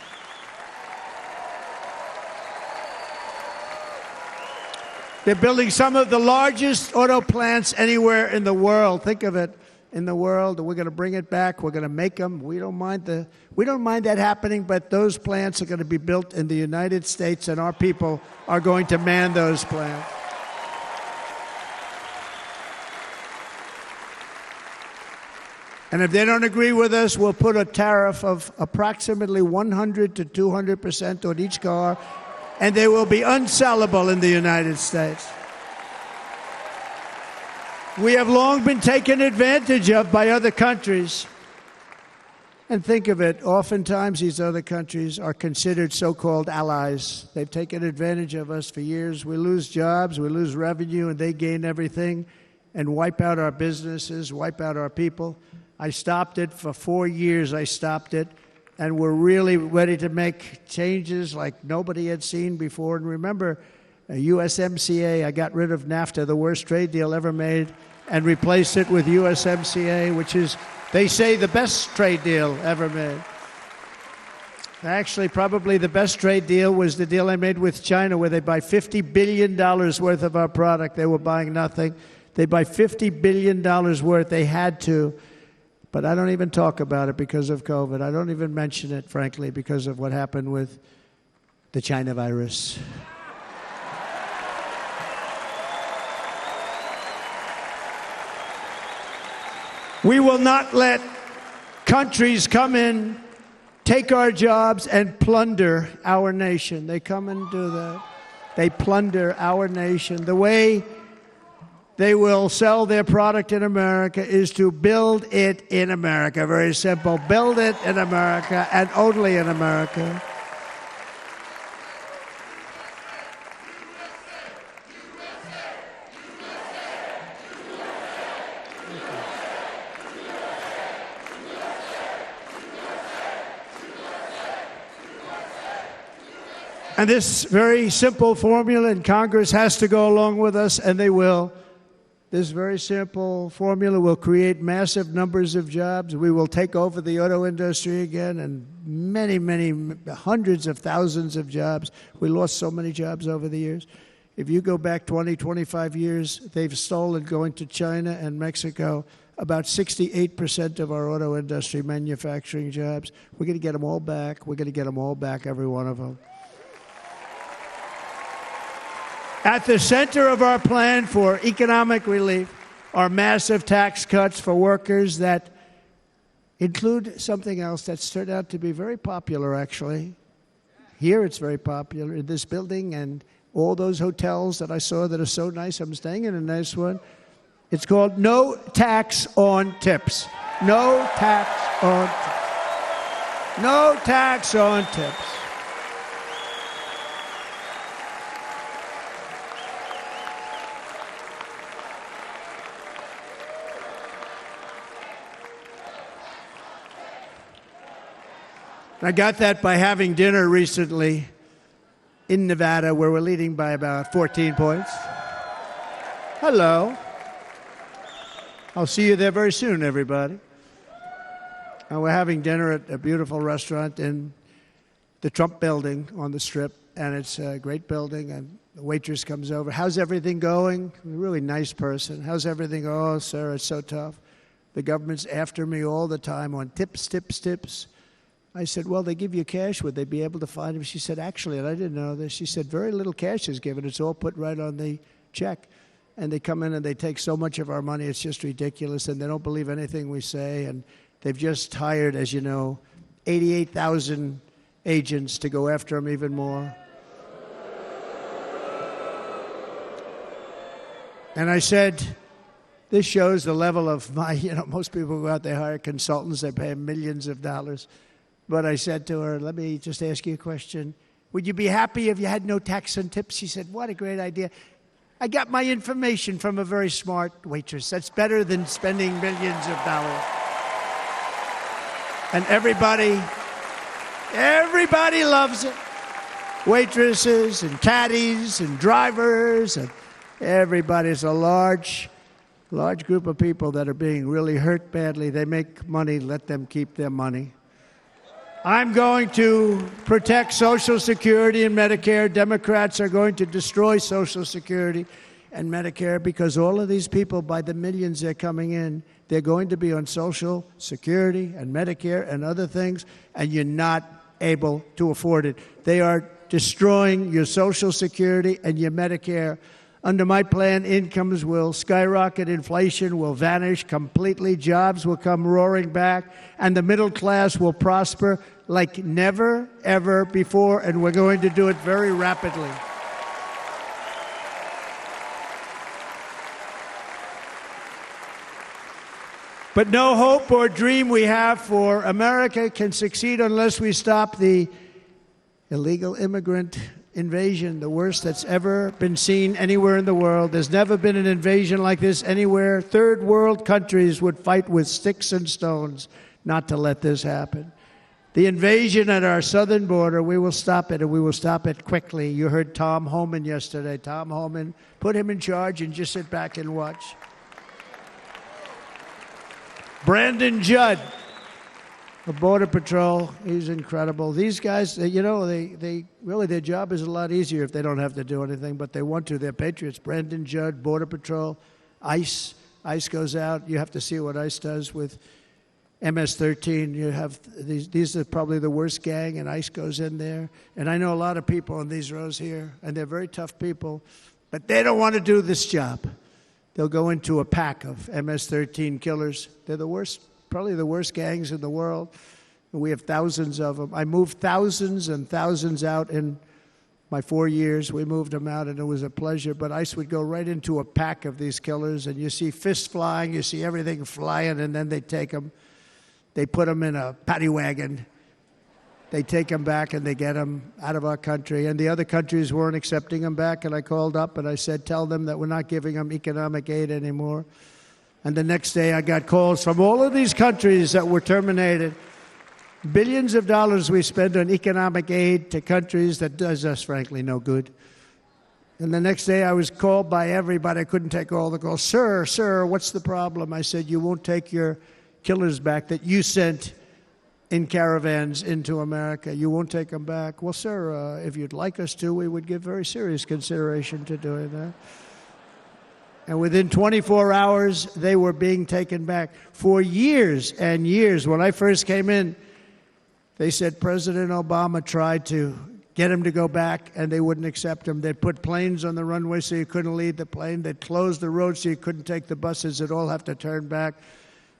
They're building some of the largest auto plants anywhere in the world. Think of it, in the world. We're going to bring it back. We're going to make them. We don't mind that happening, but those plants are going to be built in the United States, and our people are going to man those plants. And if they don't agree with us, we'll put a tariff of approximately 100 to 200% on each car, and they will be unsellable in the United States. We have long been taken advantage of by other countries. And think of it, oftentimes these other countries are considered so-called allies. They've taken advantage of us for years. We lose jobs, we lose revenue, and they gain everything and wipe out our businesses, wipe out our people. I stopped it for 4 years. I stopped it, and we're really ready to make changes like nobody had seen before. And remember, USMCA, I got rid of NAFTA, the worst trade deal ever made, and replaced it with USMCA, which is, they say, the best trade deal ever made. Actually, probably the best trade deal was the deal I made with China, where they buy $50 billion worth of our product. They were buying nothing. They buy $50 billion worth. They had to. But I don't even talk about it because of COVID. I don't even mention it, frankly, because of what happened with the China virus. We will not let countries come in, take our jobs, and plunder our nation. They come and do that. They plunder our nation. The way they will sell their product in America is to build it in America. Very simple. Build it in America and only in America. And this very simple formula, and Congress has to go along with us, and they will. This very simple formula will create massive numbers of jobs. We will take over the auto industry again, and many, hundreds of thousands of jobs. We lost so many jobs over the years. If you go back 20, 25 years, they've stolen, going to China and Mexico, about 68% of our auto industry manufacturing jobs. We're going to get them all back. We're going to get them all back, every one of them. At the center of our plan for economic relief are massive tax cuts for workers that include something else that's turned out to be very popular, actually. Here it's very popular, in this building and all those hotels that I saw that are so nice. I'm staying in a nice one. It's called no tax on tips. No tax on tips. No tax on tips. I got that by having dinner recently in Nevada, where we're leading by about 14 points. Hello. I'll see you there very soon, everybody. And we're having dinner at a beautiful restaurant in the Trump building on the Strip, and it's a great building, and the waitress comes over. How's everything going? A really nice person. How's everything? Oh, sir, it's so tough. The government's after me all the time on tips, tips, tips. I said, well, they give you cash. Would they be able to find him? She said, actually, and I didn't know this, she said, very little cash is given. It's all put right on the check. And they come in and they take so much of our money, it's just ridiculous, and they don't believe anything we say. And they've just hired, as you know, 88,000 agents to go after them even more. And I said, this shows the level of my, most people go out, they hire consultants, they pay them millions of dollars. But I said to her, let me just ask you a question. Would you be happy if you had no tax on tips? She said, what a great idea. I got my information from a very smart waitress. That's better than spending millions of dollars. And everybody loves it. Waitresses and caddies and drivers and everybody. It's a large group of people that are being really hurt badly. They make money, let them keep their money. I'm going to protect Social Security and Medicare. Democrats are going to destroy Social Security and Medicare because all of these people, by the millions they're coming in, they're going to be on Social Security and Medicare and other things, and you're not able to afford it. They are destroying your Social Security and your Medicare. Under my plan, incomes will skyrocket, inflation will vanish completely, jobs will come roaring back, and the middle class will prosper like never, ever before, and we're going to do it very rapidly. But no hope or dream we have for America can succeed unless we stop the illegal immigrant invasion, the worst that's ever been seen anywhere in the world. There's never been an invasion like this anywhere. Third world countries would fight with sticks and stones not to let this happen. The invasion at our southern border, we will stop it, and we will stop it quickly. You heard Tom Homan yesterday. Tom Homan, put him in charge and just sit back and watch. Brandon Judd of Border Patrol, he's incredible. These guys, you know, they really, their job is a lot easier if they don't have to do anything, but they want to. They're patriots. Brandon Judd, Border Patrol, ICE. ICE goes out. You have to see what ICE does with MS-13. You have these are probably the worst gang, and ICE goes in there. And I know a lot of people in these rows here, and they're very tough people, but they don't want to do this job. They'll go into a pack of MS-13 killers. They're the worst, probably the worst gangs in the world. We have thousands of them. I moved thousands and thousands out in my 4 years. We moved them out, and it was a pleasure. But ICE would go right into a pack of these killers, and you see fists flying, you see everything flying, and then they take them. They put them in a paddy wagon. They take them back, and they get them out of our country. And the other countries weren't accepting them back, and I called up, and I said, tell them that we're not giving them economic aid anymore. And the next day, I got calls from all of these countries that were terminated. Billions of dollars we spend on economic aid to countries that does us, frankly, no good. And the next day, I was called by everybody. I couldn't take all the calls. Sir, what's the problem? I said, you won't take your killers back that you sent in caravans into America. You won't take them back. Well, sir, if you'd like us to, we would give very serious consideration to doing that. And within 24 hours, they were being taken back. For years and years, when I first came in, they said President Obama tried to get him to go back, and they wouldn't accept him. They'd put planes on the runway so you couldn't leave the plane. They'd close the road so you couldn't take the buses. They'd all have to turn back.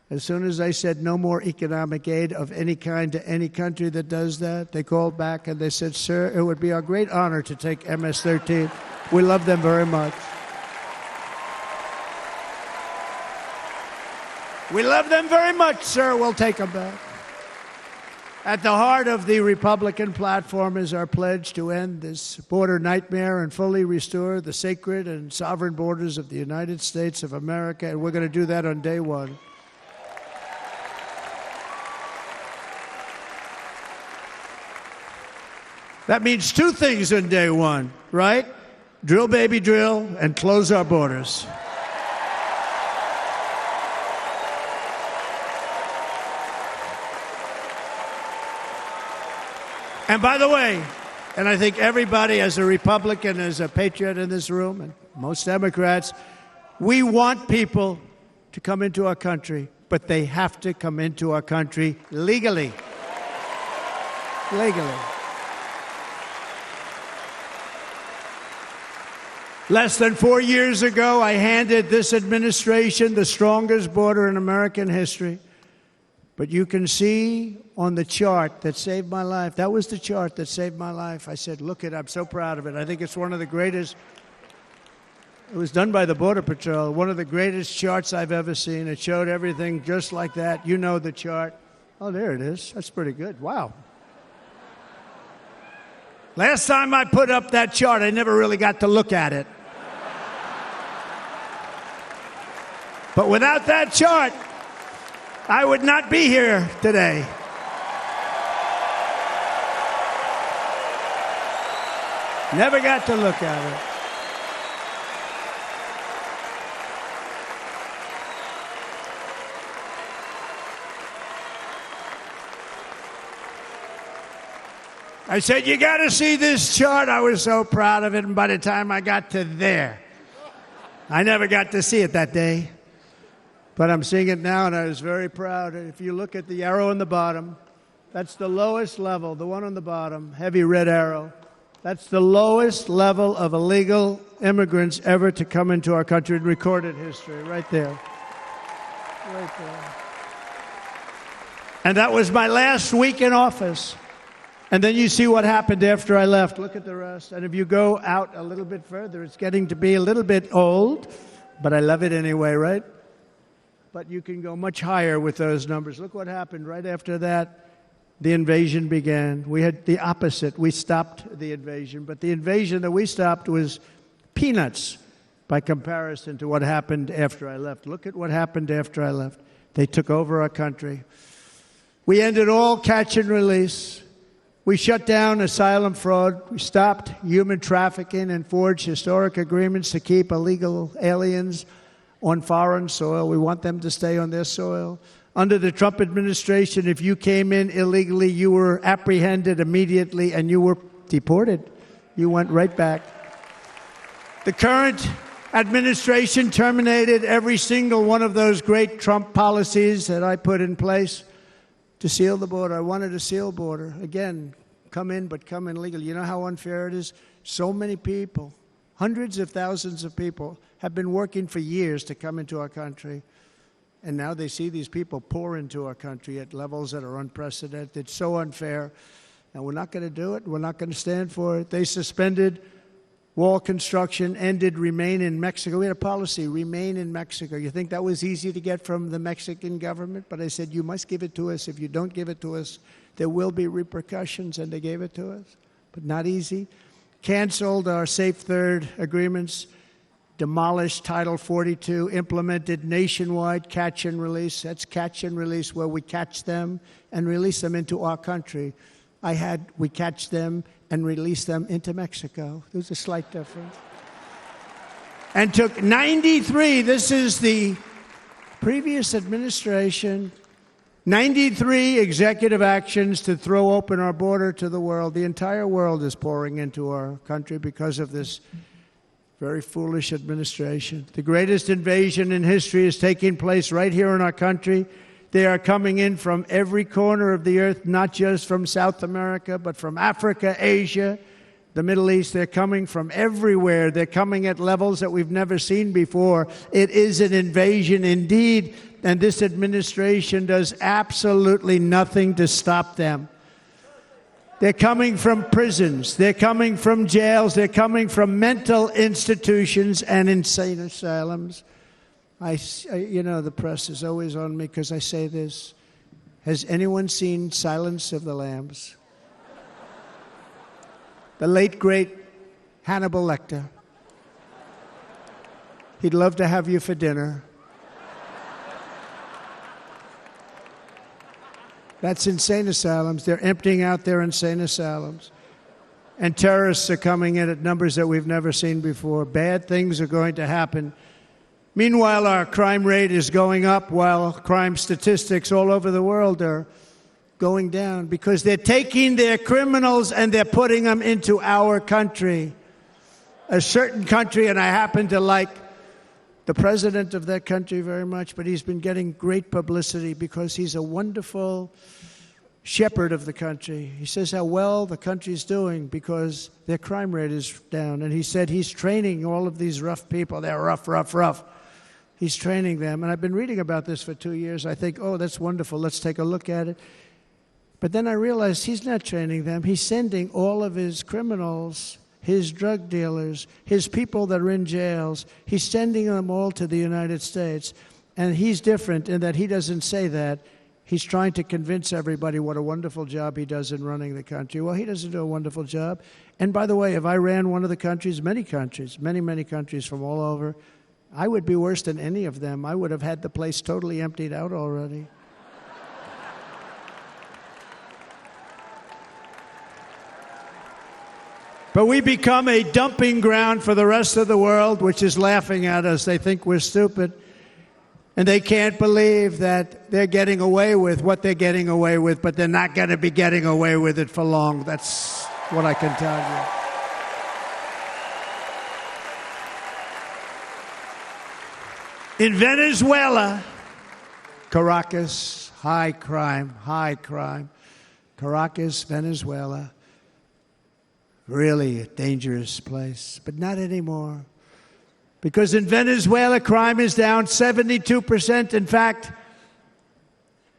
As soon as I said no more economic aid of any kind to any country that does that, they called back and they said, sir, it would be our great honor to take MS-13. We love them very much. We love them very much, sir. We'll take them back. At the heart of the Republican platform is our pledge to end this border nightmare and fully restore the sacred and sovereign borders of the United States of America, and we're going to do that on day one. That means two things on day one, right? Drill, baby, drill, and close our borders. And by the way, and I think everybody as a Republican, as a patriot in this room, and most Democrats, we want people to come into our country, but they have to come into our country legally. Legally. Less than 4 years ago, I handed this administration the strongest border in American history. But you can see on the chart that saved my life, that was the chart that saved my life. I said, look it, I'm so proud of it. I think it's one of the greatest, it was done by the Border Patrol, one of the greatest charts I've ever seen. It showed everything just like that. You know the chart. Oh, there it is. That's pretty good. Wow. Last time I put up that chart, I never really got to look at it. But without that chart, I would not be here today. Never got to look at it. I said, you got to see this chart. I was so proud of it, and by the time I got to there, I never got to see it that day. But I'm seeing it now, and I was very proud. If you look at the arrow on the bottom, that's the lowest level, the one on the bottom, heavy red arrow. That's the lowest level of illegal immigrants ever to come into our country in recorded history, right there. Right there. And that was my last week in office. And then you see what happened after I left. Look at the rest. And if you go out a little bit further, it's getting to be a little bit old, but I love it anyway, right? But you can go much higher with those numbers. Look what happened right after that. The invasion began. We had the opposite. We stopped the invasion. But the invasion that we stopped was peanuts by comparison to what happened after I left. Look at what happened after I left. They took over our country. We ended all catch and release. We shut down asylum fraud. We stopped human trafficking and forged historic agreements to keep illegal aliens on foreign soil. We want them to stay on their soil. Under the Trump administration, if you came in illegally, you were apprehended immediately and you were deported. You went right back. The current administration terminated every single one of those great Trump policies that I put in place to seal the border. I wanted a sealed border. Again, come in, but come in legally. You know how unfair it is? So many people, hundreds of thousands of people, have been working for years to come into our country. And now they see these people pour into our country at levels that are unprecedented. It's so unfair. And we're not going to do it. We're not going to stand for it. They suspended wall construction, ended remain in Mexico. We had a policy, remain in Mexico. You think that was easy to get from the Mexican government? But I said, you must give it to us. If you don't give it to us, there will be repercussions. And they gave it to us. But not easy. Canceled our Safe Third agreements. Demolished Title 42, implemented nationwide catch and release. That's catch and release, where we catch them and release them into our country. We catch them and release them into Mexico. There's a slight difference. And took 93, this is the previous administration, 93 executive actions to throw open our border to the world. The entire world is pouring into our country because of this very foolish administration. The greatest invasion in history is taking place right here in our country. They are coming in from every corner of the earth, not just from South America, but from Africa, Asia, the Middle East. They're coming from everywhere. They're coming at levels that we've never seen before. It is an invasion indeed, and this administration does absolutely nothing to stop them. They're coming from prisons. They're coming from jails. They're coming from mental institutions and insane asylums. You know, the press is always on me because I say this. Has anyone seen Silence of the Lambs? The late, great Hannibal Lecter. He'd love to have you for dinner. That's insane asylums. They're emptying out their insane asylums. And terrorists are coming in at numbers that we've never seen before. Bad things are going to happen. Meanwhile, our crime rate is going up, while crime statistics all over the world are going down, because they're taking their criminals and they're putting them into our country. A certain country, and I happen to like the president of that country very much, but he's been getting great publicity because he's a wonderful shepherd of the country. He says how well the country's doing because their crime rate is down. And he said he's training all of these rough people. They're rough. He's training them. And I've been reading about this for 2 years. I think, oh, that's wonderful. Let's take a look at it. But then I realized he's not training them. He's sending all of his criminals, his drug dealers, his people that are in jails, he's sending them all to the United States. And he's different in that he doesn't say that. He's trying to convince everybody what a wonderful job he does in running the country. Well, he doesn't do a wonderful job. And by the way, if I ran one of the countries, many countries from all over, I would be worse than any of them. I would have had the place totally emptied out already. But we become a dumping ground for the rest of the world, which is laughing at us. They think we're stupid. And they can't believe that they're getting away with what they're getting away with, but they're not going to be getting away with it for long. That's what I can tell you. In Venezuela, Caracas, high crime. Caracas, Venezuela, really a dangerous place, but not anymore. Because in Venezuela, crime is down 72%. In fact,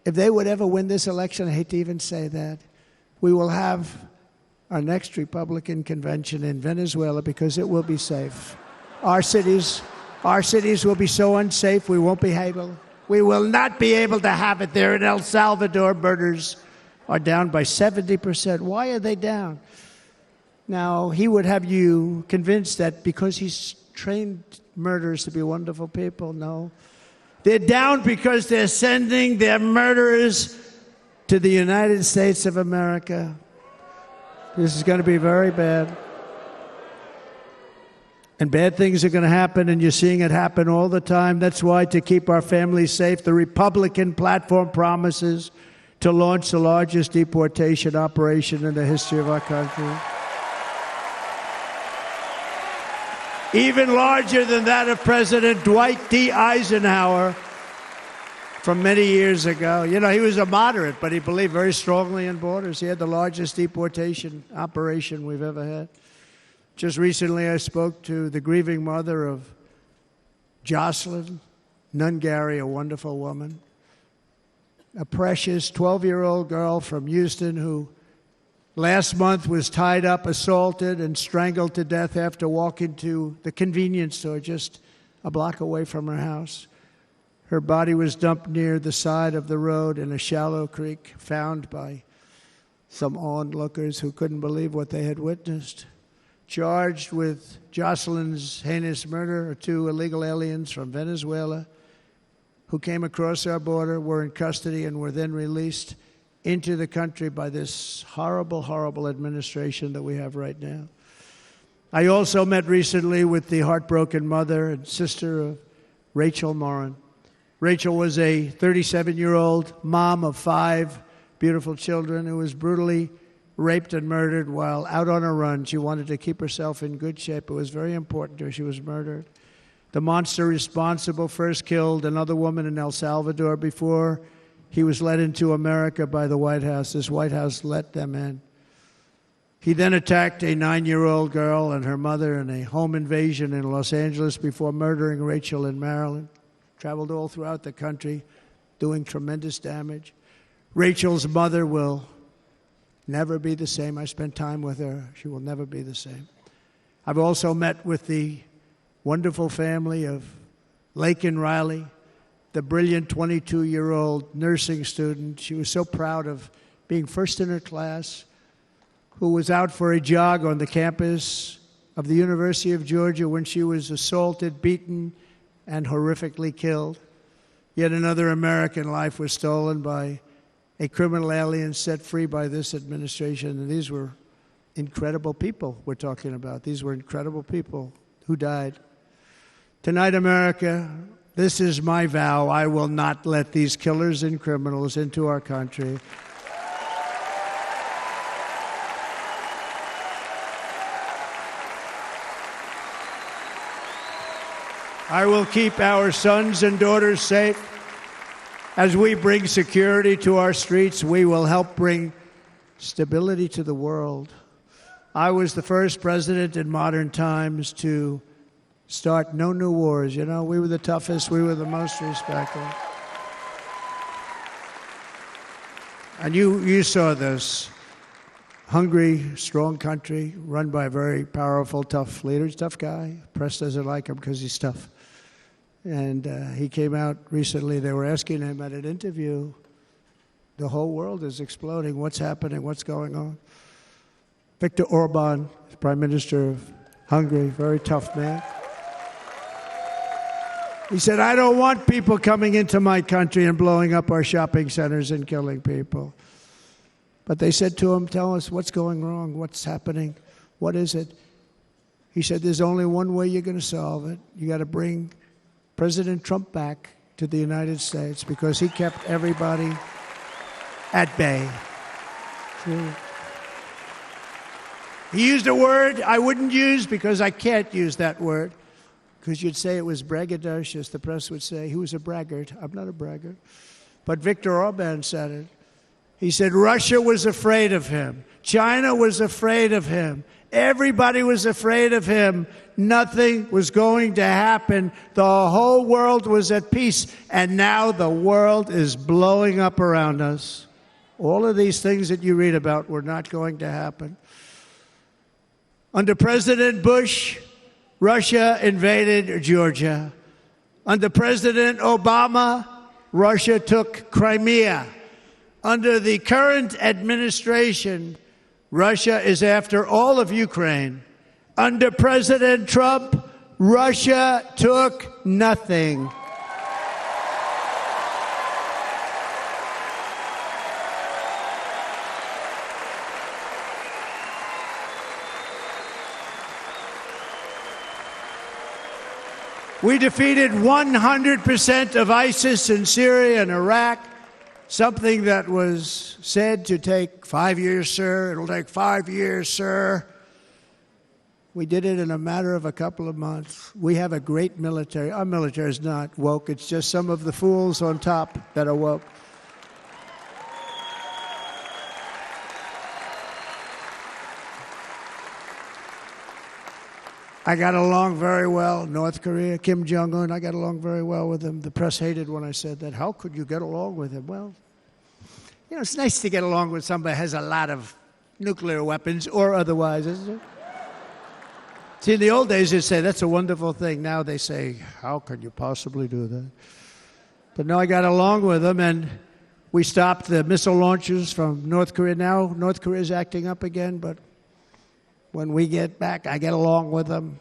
if they would ever win this election, I hate to even say that, we will have our next Republican convention in Venezuela because it will be safe. Our cities will be so unsafe, we won't be able. We will not be able to have it there. In El Salvador, murders are down by 70%. Why are they down? Now, he would have you convinced that because he's trained murderers to be wonderful people. No. They're down because they're sending their murderers to the United States of America. This is going to be very bad. And bad things are going to happen, and you're seeing it happen all the time. That's why, to keep our families safe, the Republican platform promises to launch the largest deportation operation in the history of our country. Even larger than that of President Dwight D. Eisenhower from many years ago. You know, he was a moderate, but he believed very strongly in borders. He had the largest deportation operation we've ever had. Just recently, I spoke to the grieving mother of Jocelyn Nungary, a wonderful woman, a precious 12-year-old girl from Houston who last month was tied up, assaulted, and strangled to death after walking to the convenience store just a block away from her house. Her body was dumped near the side of the road in a shallow creek, found by some onlookers who couldn't believe what they had witnessed. Charged with Jocelyn's heinous murder are 2 illegal aliens from Venezuela who came across our border, were in custody, and were then released into the country by this horrible, horrible administration that we have right now. I also met recently with the heartbroken mother and sister of Rachel Morin. Rachel was a 37-year-old mom of 5 beautiful children who was brutally raped and murdered while out on a run. She wanted to keep herself in good shape. It was very important to her. She was murdered. The monster responsible first killed another woman in El Salvador before he was led into America by the White House. This White House let them in. He then attacked a 9-year-old girl and her mother in a home invasion in Los Angeles before murdering Rachel in Maryland. Traveled all throughout the country, doing tremendous damage. Rachel's mother will never be the same. I spent time with her. She will never be the same. I've also met with the wonderful family of Laken Riley, the brilliant 22-year-old nursing student. She was so proud of being first in her class, who was out for a jog on the campus of the University of Georgia when she was assaulted, beaten, and horrifically killed. Yet another American life was stolen by a criminal alien set free by this administration. And these were incredible people we're talking about. These were incredible people who died. Tonight, America, this is my vow. I will not let these killers and criminals into our country. I will keep our sons and daughters safe. As we bring security to our streets, we will help bring stability to the world. I was the first president in modern times to start no new wars. You know, we were the toughest, we were the most respected. And you saw this. Hungry, strong country, run by a very powerful, tough leader. He's a tough guy. Press doesn't like him because he's tough. And he came out recently. They were asking him at an interview, the whole world is exploding. What's happening? What's going on? Viktor Orban, Prime Minister of Hungary, very tough man. He said, I don't want people coming into my country and blowing up our shopping centers and killing people. But they said to him, tell us what's going wrong, what's happening, what is it? He said, there's only one way you're going to solve it. You got to bring President Trump back to the United States because he kept everybody at bay. He used a word I wouldn't use because I can't use that word, because you'd say it was braggadocious. The press would say he was a braggart. I'm not a braggart. But Viktor Orban said it. He said Russia was afraid of him. China was afraid of him. Everybody was afraid of him. Nothing was going to happen. The whole world was at peace. And now the world is blowing up around us. All of these things that you read about were not going to happen. Under President Bush, Russia invaded Georgia. Under President Obama, Russia took Crimea. Under the current administration, Russia is after all of Ukraine. Under President Trump, Russia took nothing. We defeated 100% of ISIS in Syria and Iraq, something that was said to take 5 years, sir. It'll take 5 years, sir. We did it in a matter of a couple of months. We have a great military. Our military is not woke. It's just some of the fools on top that are woke. I got along very well. North Korea, Kim Jong-un, I got along very well with him. The press hated when I said that. How could you get along with him? Well, you know, it's nice to get along with somebody who has a lot of nuclear weapons or otherwise, isn't it? See, in the old days, they'd say, that's a wonderful thing. Now they say, how can you possibly do that? But no, I got along with him, and we stopped the missile launches from North Korea. Now North Korea is acting up again, but when we get back, I get along with him.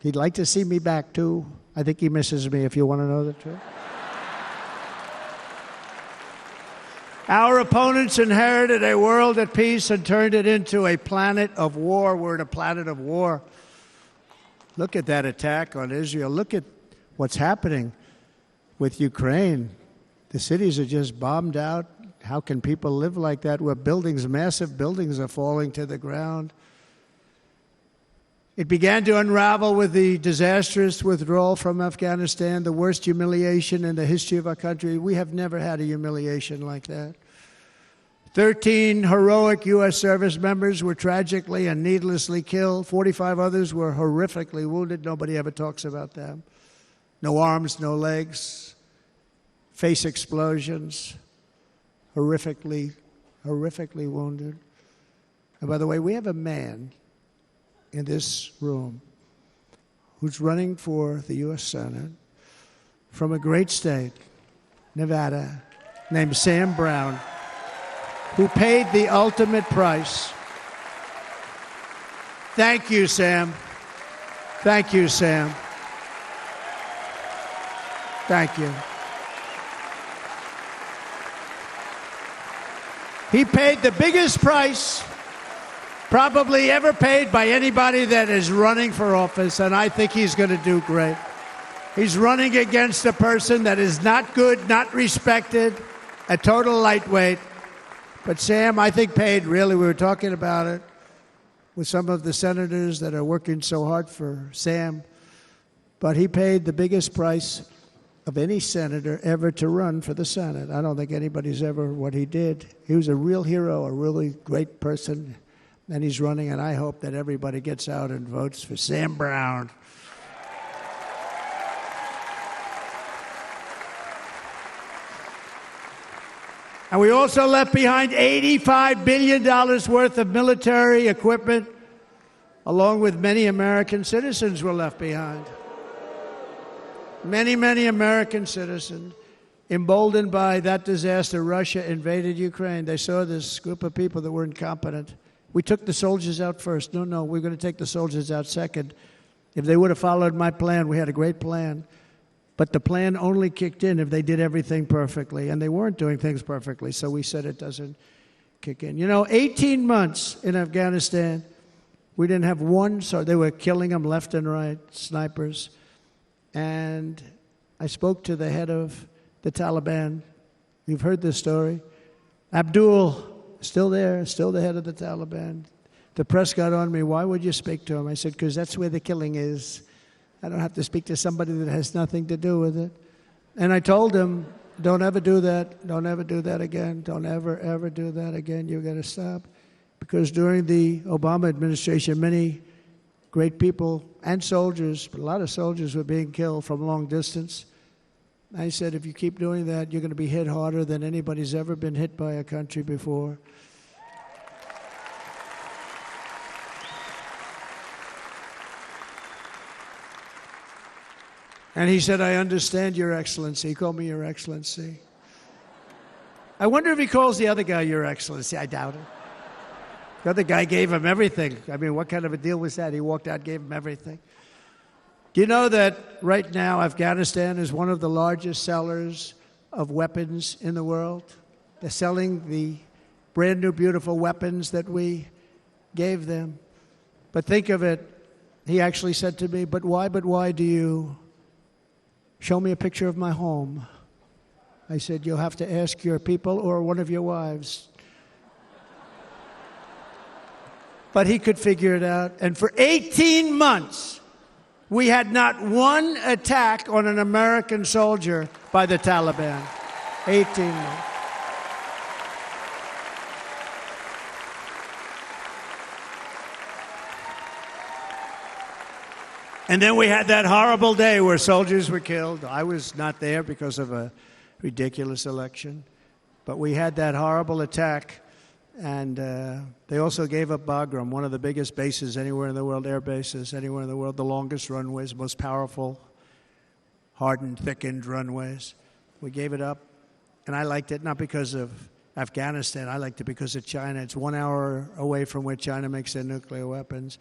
He'd like to see me back, too. I think he misses me, if you want to know the truth. Our opponents inherited a world at peace and turned it into a planet of war. We're in a planet of war. Look at that attack on Israel. Look at what's happening with Ukraine. The cities are just bombed out. How can people live like that where buildings, massive buildings, are falling to the ground? It began to unravel with the disastrous withdrawal from Afghanistan, the worst humiliation in the history of our country. We have never had a humiliation like that. 13 heroic U.S. service members were tragically and needlessly killed. 45 others were horrifically wounded. Nobody ever talks about them. No arms, no legs, face explosions, horrifically wounded. And by the way, we have a man in this room who's running for the U.S. Senate from a great state, Nevada, named Sam Brown, who paid the ultimate price. Thank you, Sam. Thank you, Sam. Thank you. He paid the biggest price probably ever paid by anybody that is running for office, and I think he's going to do great. He's running against a person that is not good, not respected, a total lightweight. But Sam, I think, paid, really, we were talking about it with some of the senators that are working so hard for Sam, but he paid the biggest price of any senator ever to run for the Senate. I don't think anybody's ever what he did. He was a real hero, a really great person. And he's running, and I hope that everybody gets out and votes for Sam Brown. And we also left behind $85 billion worth of military equipment, along with many American citizens were left behind. Many, many American citizens, emboldened by that disaster. Russia invaded Ukraine. They saw this group of people that were incompetent. We took the soldiers out first. No, we're going to take the soldiers out second. If they would have followed my plan, we had a great plan. But the plan only kicked in if they did everything perfectly. And they weren't doing things perfectly, so we said it doesn't kick in. You know, 18 months in Afghanistan, we didn't have one, so they were killing them left and right, snipers. And I spoke to the head of the Taliban. You've heard this story. Abdul, still there, still the head of the Taliban. The press got on me. Why would you speak to him? I said, because that's where the killing is. I don't have to speak to somebody that has nothing to do with it. And I told him, don't ever do that. Don't ever do that again. Don't ever, ever do that again. You've got to stop. Because during the Obama administration, many great people and soldiers, but a lot of soldiers were being killed from long distance. I said, if you keep doing that, you're going to be hit harder than anybody's ever been hit by a country before. And he said, I understand, Your Excellency. He called me Your Excellency. I wonder if he calls the other guy Your Excellency. I doubt it. The other guy gave him everything. I mean, what kind of a deal was that? He walked out, gave him everything. Do you know that right now Afghanistan is one of the largest sellers of weapons in the world? They're selling the brand new, beautiful weapons that we gave them. But think of it, he actually said to me, but why do you show me a picture of my home? I said, you'll have to ask your people or one of your wives. But he could figure it out. And for 18 months, we had not one attack on an American soldier by the Taliban. 18 months. And then we had that horrible day where soldiers were killed. I was not there because of a ridiculous election. But we had that horrible attack. And they also gave up Bagram, one of the biggest bases anywhere in the world, air bases anywhere in the world, the longest runways, most powerful, hardened, thickened runways. We gave it up. And I liked it not because of Afghanistan. I liked it because of China. It's 1 hour away from where China makes their nuclear weapons.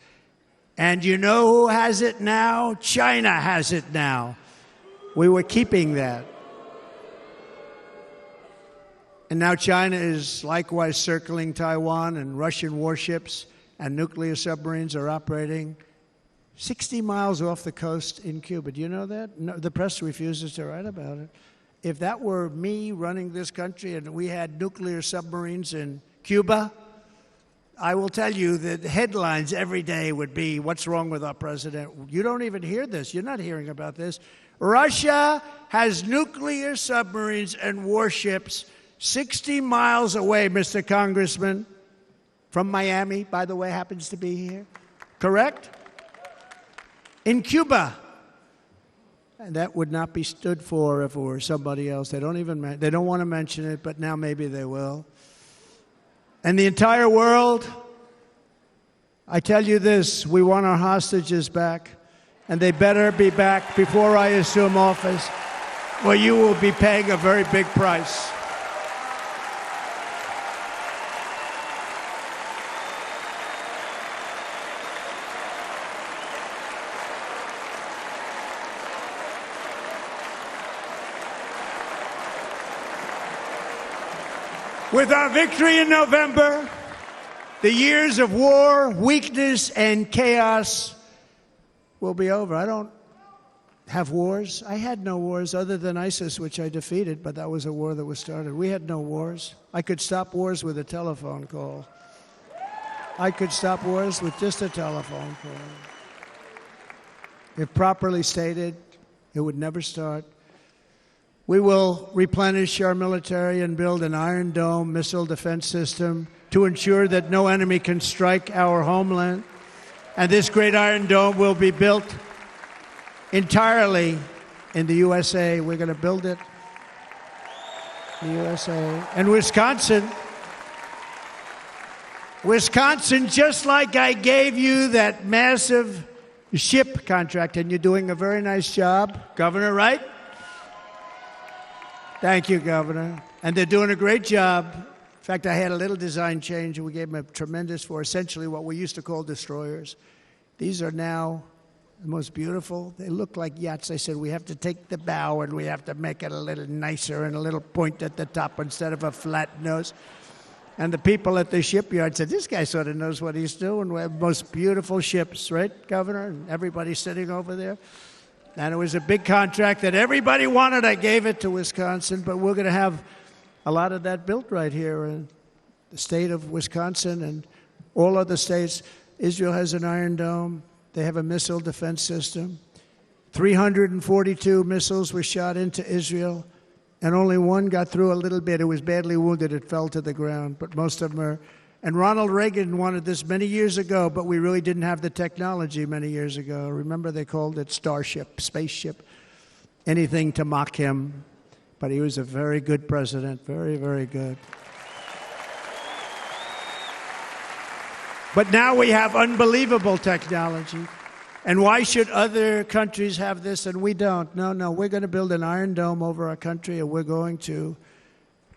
And you know who has it now? China has it now. We were keeping that. And now China is likewise circling Taiwan, and Russian warships and nuclear submarines are operating 60 miles off the coast in Cuba. Do you know that? No, the press refuses to write about it. If that were me running this country and we had nuclear submarines in Cuba, I will tell you that headlines every day would be, what's wrong with our president? You don't even hear this. You're not hearing about this. Russia has nuclear submarines and warships 60 miles away, Mr. Congressman, from Miami, by the way, happens to be here. Correct? In Cuba. And that would not be stood for if it were somebody else. They don't want to mention it, but now maybe they will. And the entire world, I tell you this, we want our hostages back, and they better be back before I assume office, or you will be paying a very big price. With our victory in November, the years of war, weakness, and chaos will be over. I don't have wars. I had no wars other than ISIS, which I defeated, but that was a war that was started. We had no wars. I could stop wars with a telephone call. I could stop wars with just a telephone call. If properly stated, it would never start. We will replenish our military and build an Iron Dome missile defense system to ensure that no enemy can strike our homeland. And this great Iron Dome will be built entirely in the USA. We're going to build it in the USA. And Wisconsin, just like I gave you that massive ship contract, and you're doing a very nice job, Governor, right? Thank you, Governor. And they're doing a great job. In fact, I had a little design change, and we gave them a tremendous for essentially what we used to call destroyers. These are now the most beautiful. They look like yachts. I said, we have to take the bow, and we have to make it a little nicer and a little point at the top instead of a flat nose. And the people at the shipyard said, this guy sort of knows what he's doing. We have the most beautiful ships, right, Governor? And everybody's sitting over there. And it was a big contract that everybody wanted. I gave it to Wisconsin, but we're going to have a lot of that built right here in the state of Wisconsin and all other states. Israel has an Iron Dome. They have a missile defense system. 342 missiles were shot into Israel, and only one got through a little bit. It was badly wounded. It fell to the ground, but most of them are. And Ronald Reagan wanted this many years ago, but we really didn't have the technology many years ago. Remember, they called it Starship, spaceship, anything to mock him. But he was a very good president, very, very good. But now we have unbelievable technology. And why should other countries have this and we don't? No, we're going to build an Iron Dome over our country, and we're going to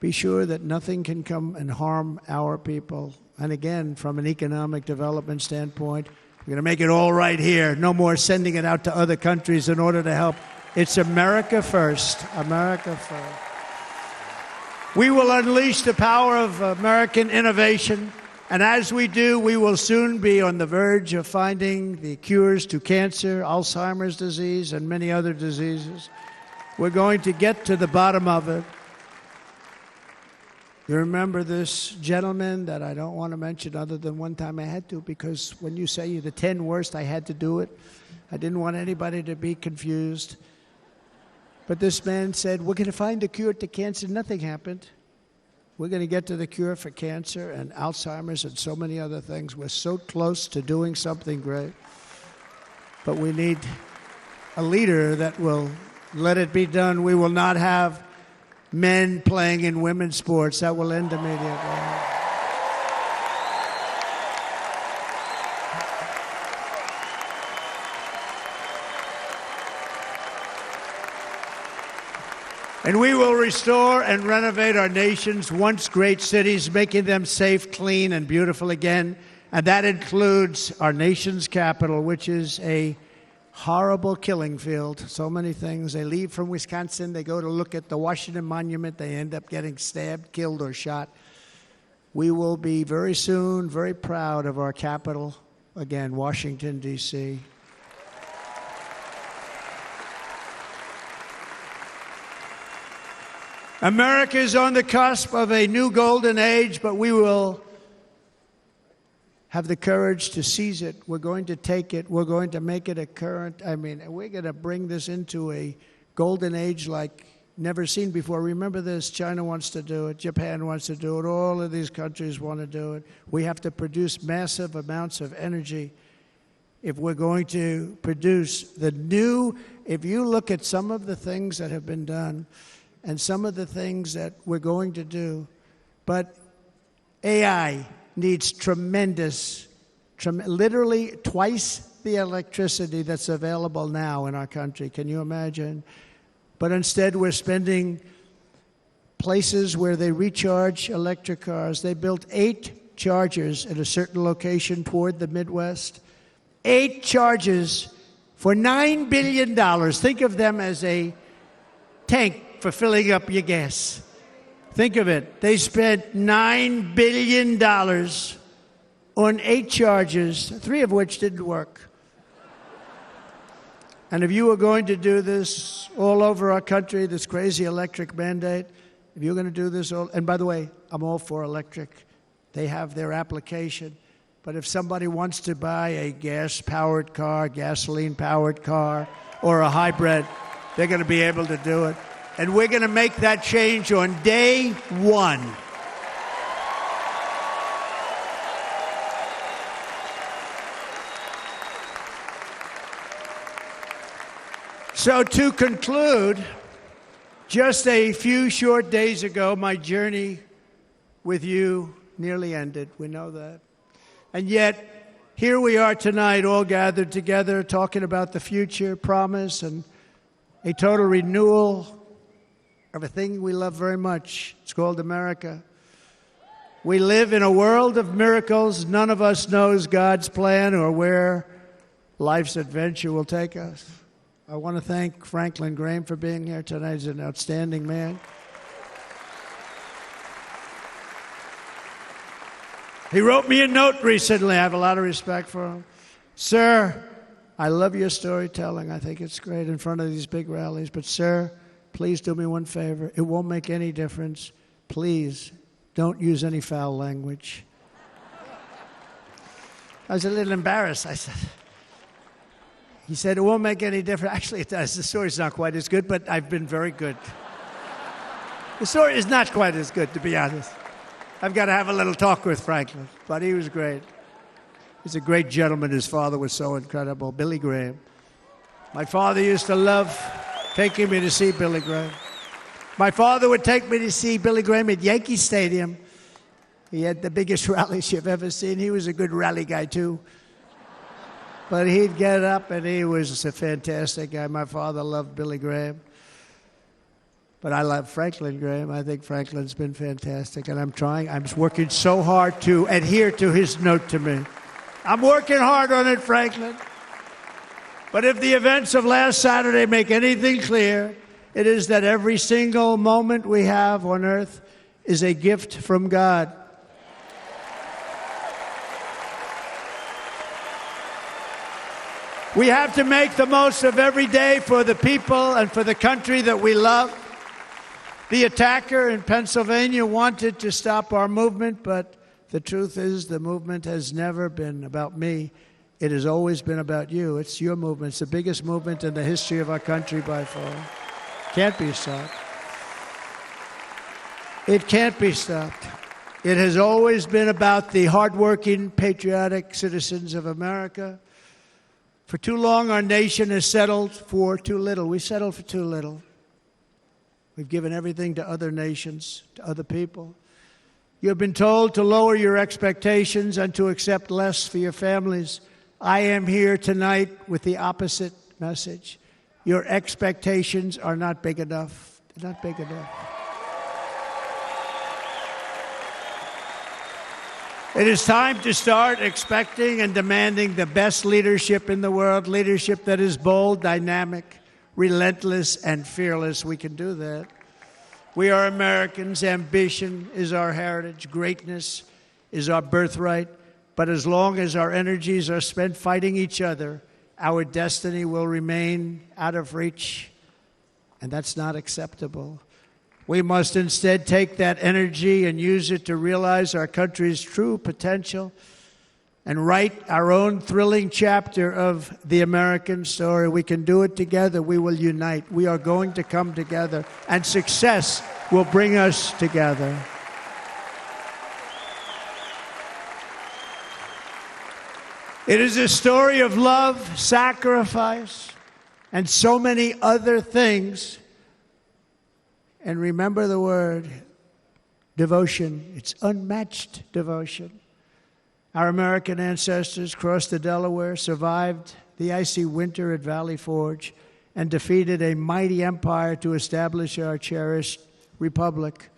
be sure that nothing can come and harm our people. And again, from an economic development standpoint, we're going to make it all right here. No more sending it out to other countries in order to help. It's America first. America first. We will unleash the power of American innovation. And as we do, we will soon be on the verge of finding the cures to cancer, Alzheimer's disease, and many other diseases. We're going to get to the bottom of it. You remember this gentleman that I don't want to mention other than one time I had to, because when you say the 10 worst, I had to do it. I didn't want anybody to be confused. But this man said, we're going to find a cure to cancer. Nothing happened. We're going to get to the cure for cancer and Alzheimer's and so many other things. We're so close to doing something great. But we need a leader that will let it be done. We will not have men playing in women's sports. That will end immediately. And we will restore and renovate our nation's once great cities, making them safe, clean, and beautiful again. And that includes our nation's capital, which is a horrible killing field. So many things. They leave from Wisconsin, they go to look at the Washington Monument, they end up getting stabbed, killed, or shot. We will be very soon very proud of our capital, again, Washington, D.C. America is on the cusp of a new golden age, but we will have the courage to seize it. We're going to take it. We're going to make it a current. We're going to bring this into a golden age like never seen before. Remember this, China wants to do it. Japan wants to do it. All of these countries want to do it. We have to produce massive amounts of energy if we're going to produce the new. If you look at some of the things that have been done and some of the things that we're going to do, but AI needs literally twice the electricity that's available now in our country. Can you imagine? But instead, we're spending places where they recharge electric cars. They built 8 chargers at a certain location toward the Midwest. 8 chargers for $9 billion. Think of them as a tank for filling up your gas. Think of it. They spent $9 billion on 8 chargers, 3 of which didn't work. And if you were going to do this all over our country, this crazy electric mandate, if you're going to do this all, and by the way, I'm all for electric. They have their application. But if somebody wants to buy a gas-powered car, gasoline-powered car, or a hybrid, they're going to be able to do it. And we're going to make that change on day 1. So to conclude, just a few short days ago, my journey with you nearly ended. We know that. And yet, here we are tonight, all gathered together, talking about the future, promise, and a total renewal of a thing we love very much. It's called America. We live in a world of miracles. None of us knows God's plan or where life's adventure will take us. I want to thank Franklin Graham for being here tonight. He's an outstanding man. He wrote me a note recently. I have a lot of respect for him. Sir, I love your storytelling. I think it's great in front of these big rallies. But, sir, please do me one favor. It won't make any difference. Please don't use any foul language. I was a little embarrassed. He said, it won't make any difference. Actually, it does. The story's not quite as good, but I've been very good. The story is not quite as good, to be honest. I've got to have a little talk with Franklin, but he was great. He's a great gentleman. His father was so incredible, Billy Graham. My father used to love taking me to see Billy Graham. My father would take me to see Billy Graham at Yankee Stadium. He had the biggest rallies you've ever seen. He was a good rally guy, too. But he'd get up, and he was a fantastic guy. My father loved Billy Graham. But I love Franklin Graham. I think Franklin's been fantastic, and I'm working so hard to adhere to his note to me. I'm working hard on it, Franklin. But if the events of last Saturday make anything clear, it is that every single moment we have on earth is a gift from God. We have to make the most of every day for the people and for the country that we love. The attacker in Pennsylvania wanted to stop our movement, but the truth is the movement has never been about me. It has always been about you. It's your movement. It's the biggest movement in the history of our country by far. Can't be stopped. It can't be stopped. It has always been about the hardworking, patriotic citizens of America. For too long, our nation has settled for too little. We settled for too little. We've given everything to other nations, to other people. You have been told to lower your expectations and to accept less for your families. I am here tonight with the opposite message. Your expectations are not big enough. They're not big enough. It is time to start expecting and demanding the best leadership in the world, leadership that is bold, dynamic, relentless, and fearless. We can do that. We are Americans. Ambition is our heritage. Greatness is our birthright. But as long as our energies are spent fighting each other, our destiny will remain out of reach, and that's not acceptable. We must instead take that energy and use it to realize our country's true potential and write our own thrilling chapter of the American story. We can do it together. We will unite. We are going to come together, and success will bring us together. It is a story of love, sacrifice, and so many other things. And remember the word, devotion. It's unmatched devotion. Our American ancestors crossed the Delaware, survived the icy winter at Valley Forge, and defeated a mighty empire to establish our cherished republic.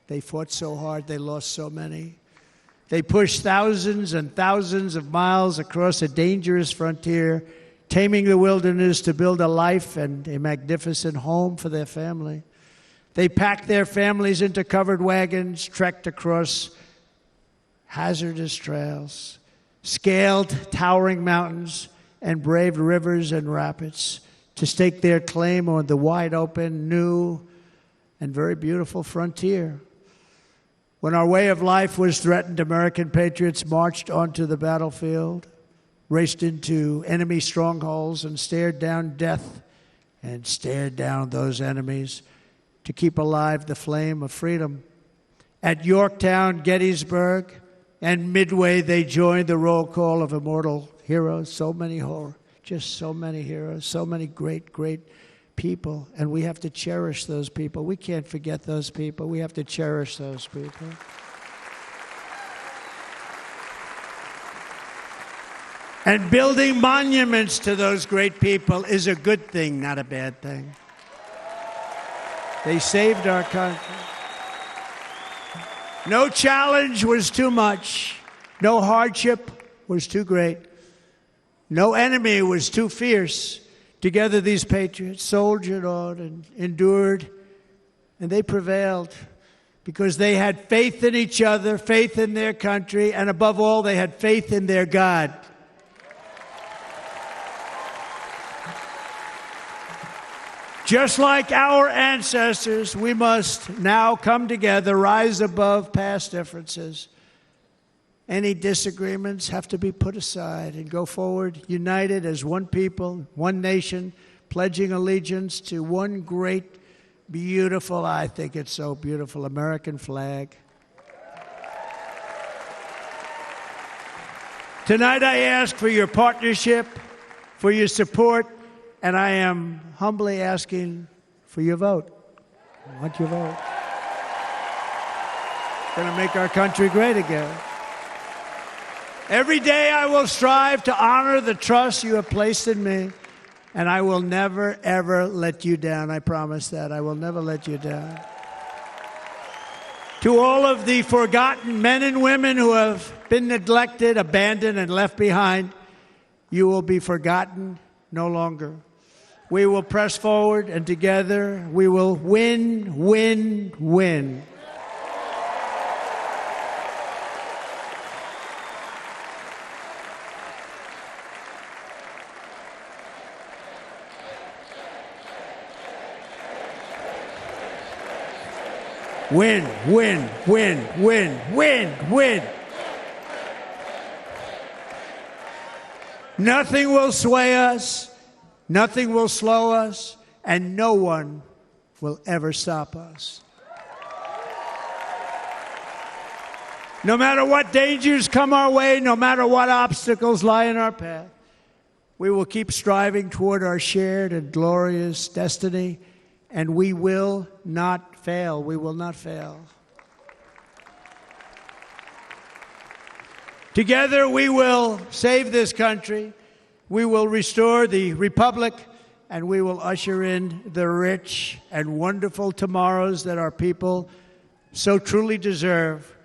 They fought so hard, they lost so many. They pushed thousands and thousands of miles across a dangerous frontier, taming the wilderness to build a life and a magnificent home for their family. They packed their families into covered wagons, trekked across hazardous trails, scaled towering mountains, and braved rivers and rapids to stake their claim on the wide open, new, and very beautiful frontier. When our way of life was threatened, American patriots marched onto the battlefield, raced into enemy strongholds, and stared down death and stared down those enemies to keep alive the flame of freedom. At Yorktown, Gettysburg, and Midway, they joined the roll call of immortal heroes. So many heroes, so many great, great people. And we have to cherish those people. We can't forget those people. We have to cherish those people. And building monuments to those great people is a good thing, not a bad thing. They saved our country. No challenge was too much. No hardship was too great. No enemy was too fierce. Together, these patriots soldiered on and endured, and they prevailed because they had faith in each other, faith in their country, and above all, they had faith in their God. Just like our ancestors, we must now come together, rise above past differences. Any disagreements have to be put aside and go forward, united as one people, one nation, pledging allegiance to one great, beautiful, I think it's so beautiful, American flag. Tonight I ask for your partnership, for your support, and I am humbly asking for your vote. I want your vote. It's going to make our country great again. Every day I will strive to honor the trust you have placed in me, and I will never, ever let you down. I promise that. I will never let you down. To all of the forgotten men and women who have been neglected, abandoned, and left behind, you will be forgotten no longer. We will press forward, and together we will win, win, win. Win, win, win, win, win, win. Nothing will sway us, nothing will slow us, and no one will ever stop us. No matter what dangers come our way, no matter what obstacles lie in our path, we will keep striving toward our shared and glorious destiny, and we will not fail. We will not fail. Together we will save this country, we will restore the republic, and we will usher in the rich and wonderful tomorrows that our people so truly deserve.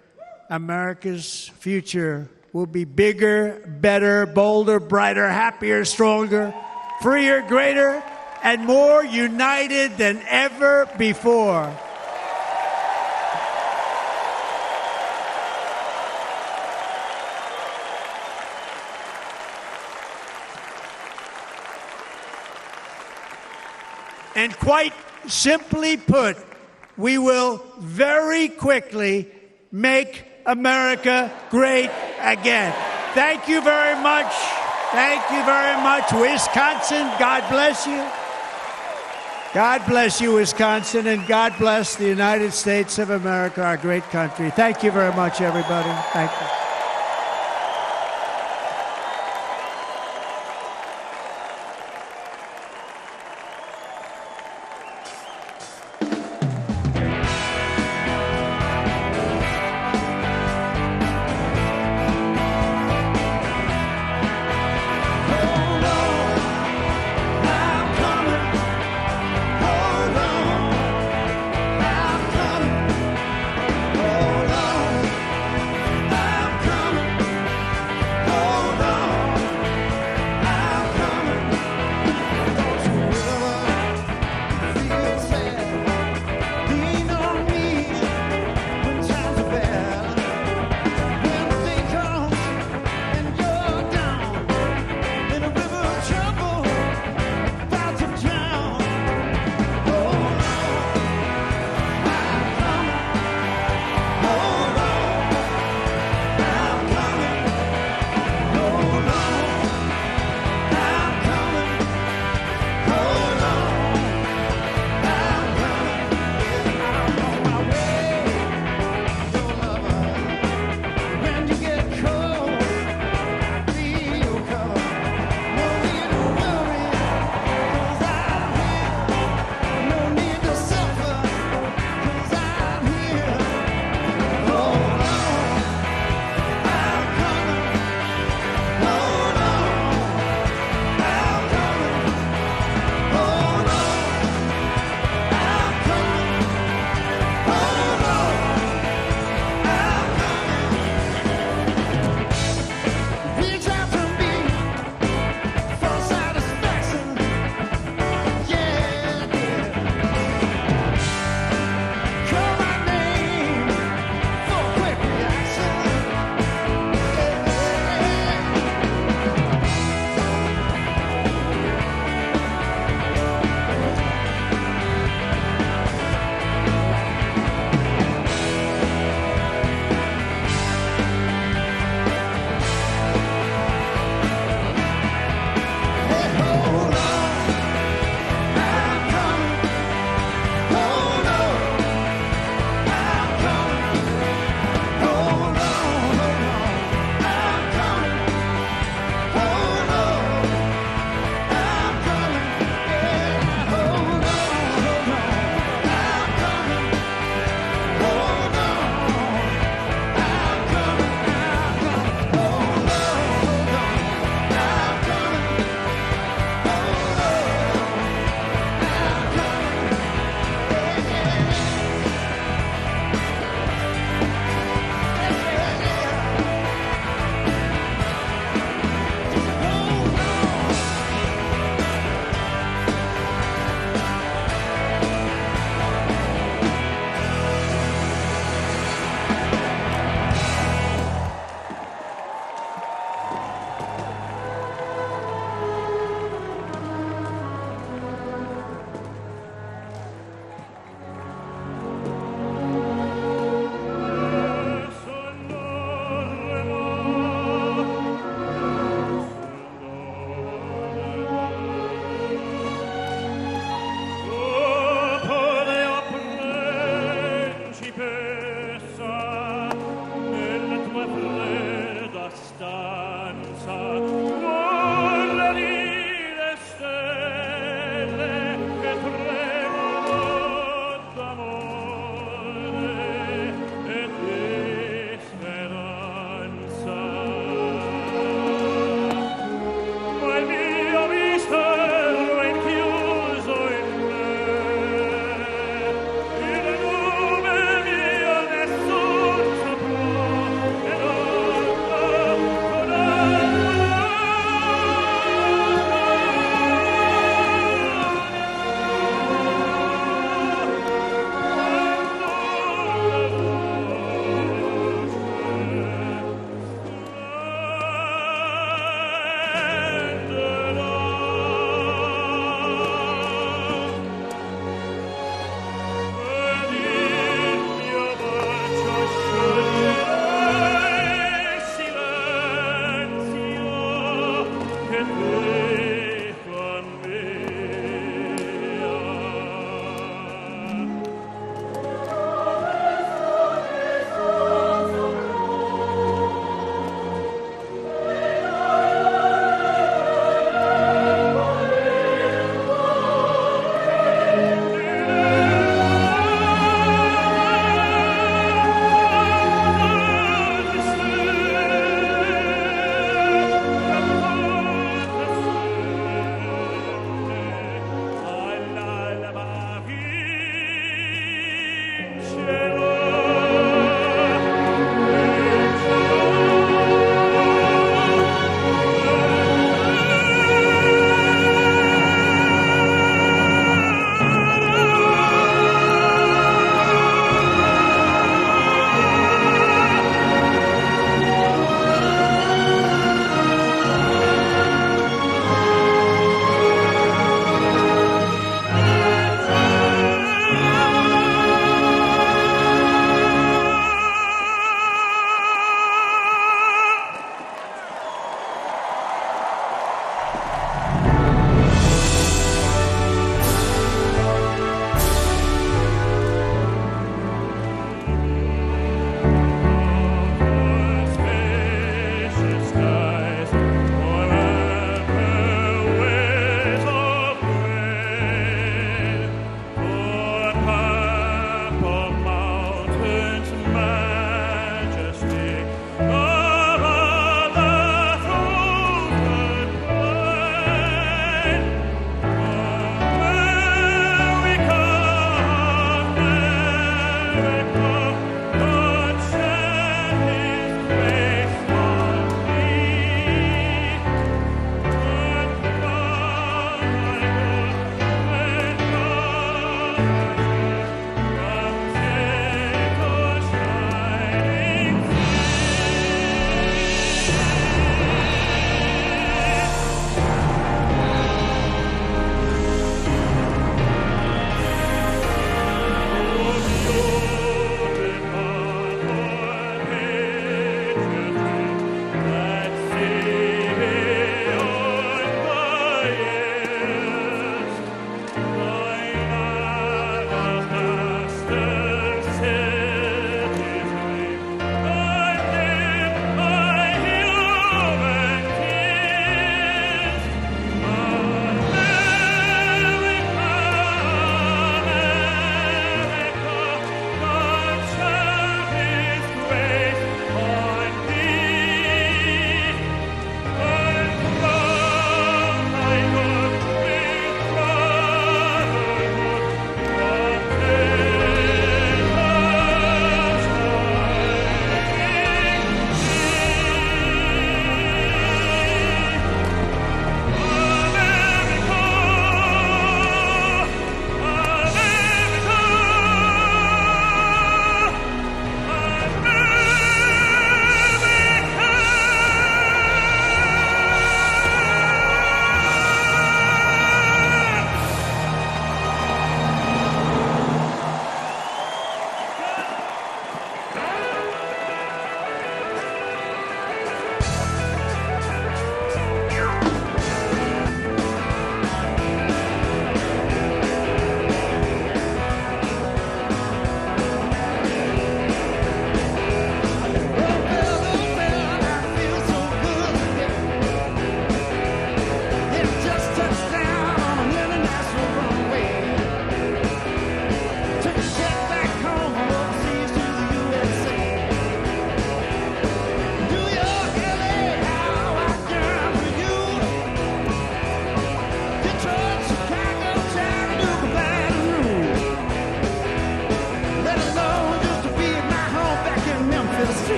America's future will be bigger, better, bolder, brighter, happier, stronger, freer, greater, and more united than ever before. And quite simply put, we will very quickly make America great again. Thank you very much. Thank you very much, Wisconsin. God bless you. God bless you, Wisconsin, and God bless the United States of America, our great country. Thank you very much, everybody. Thank you.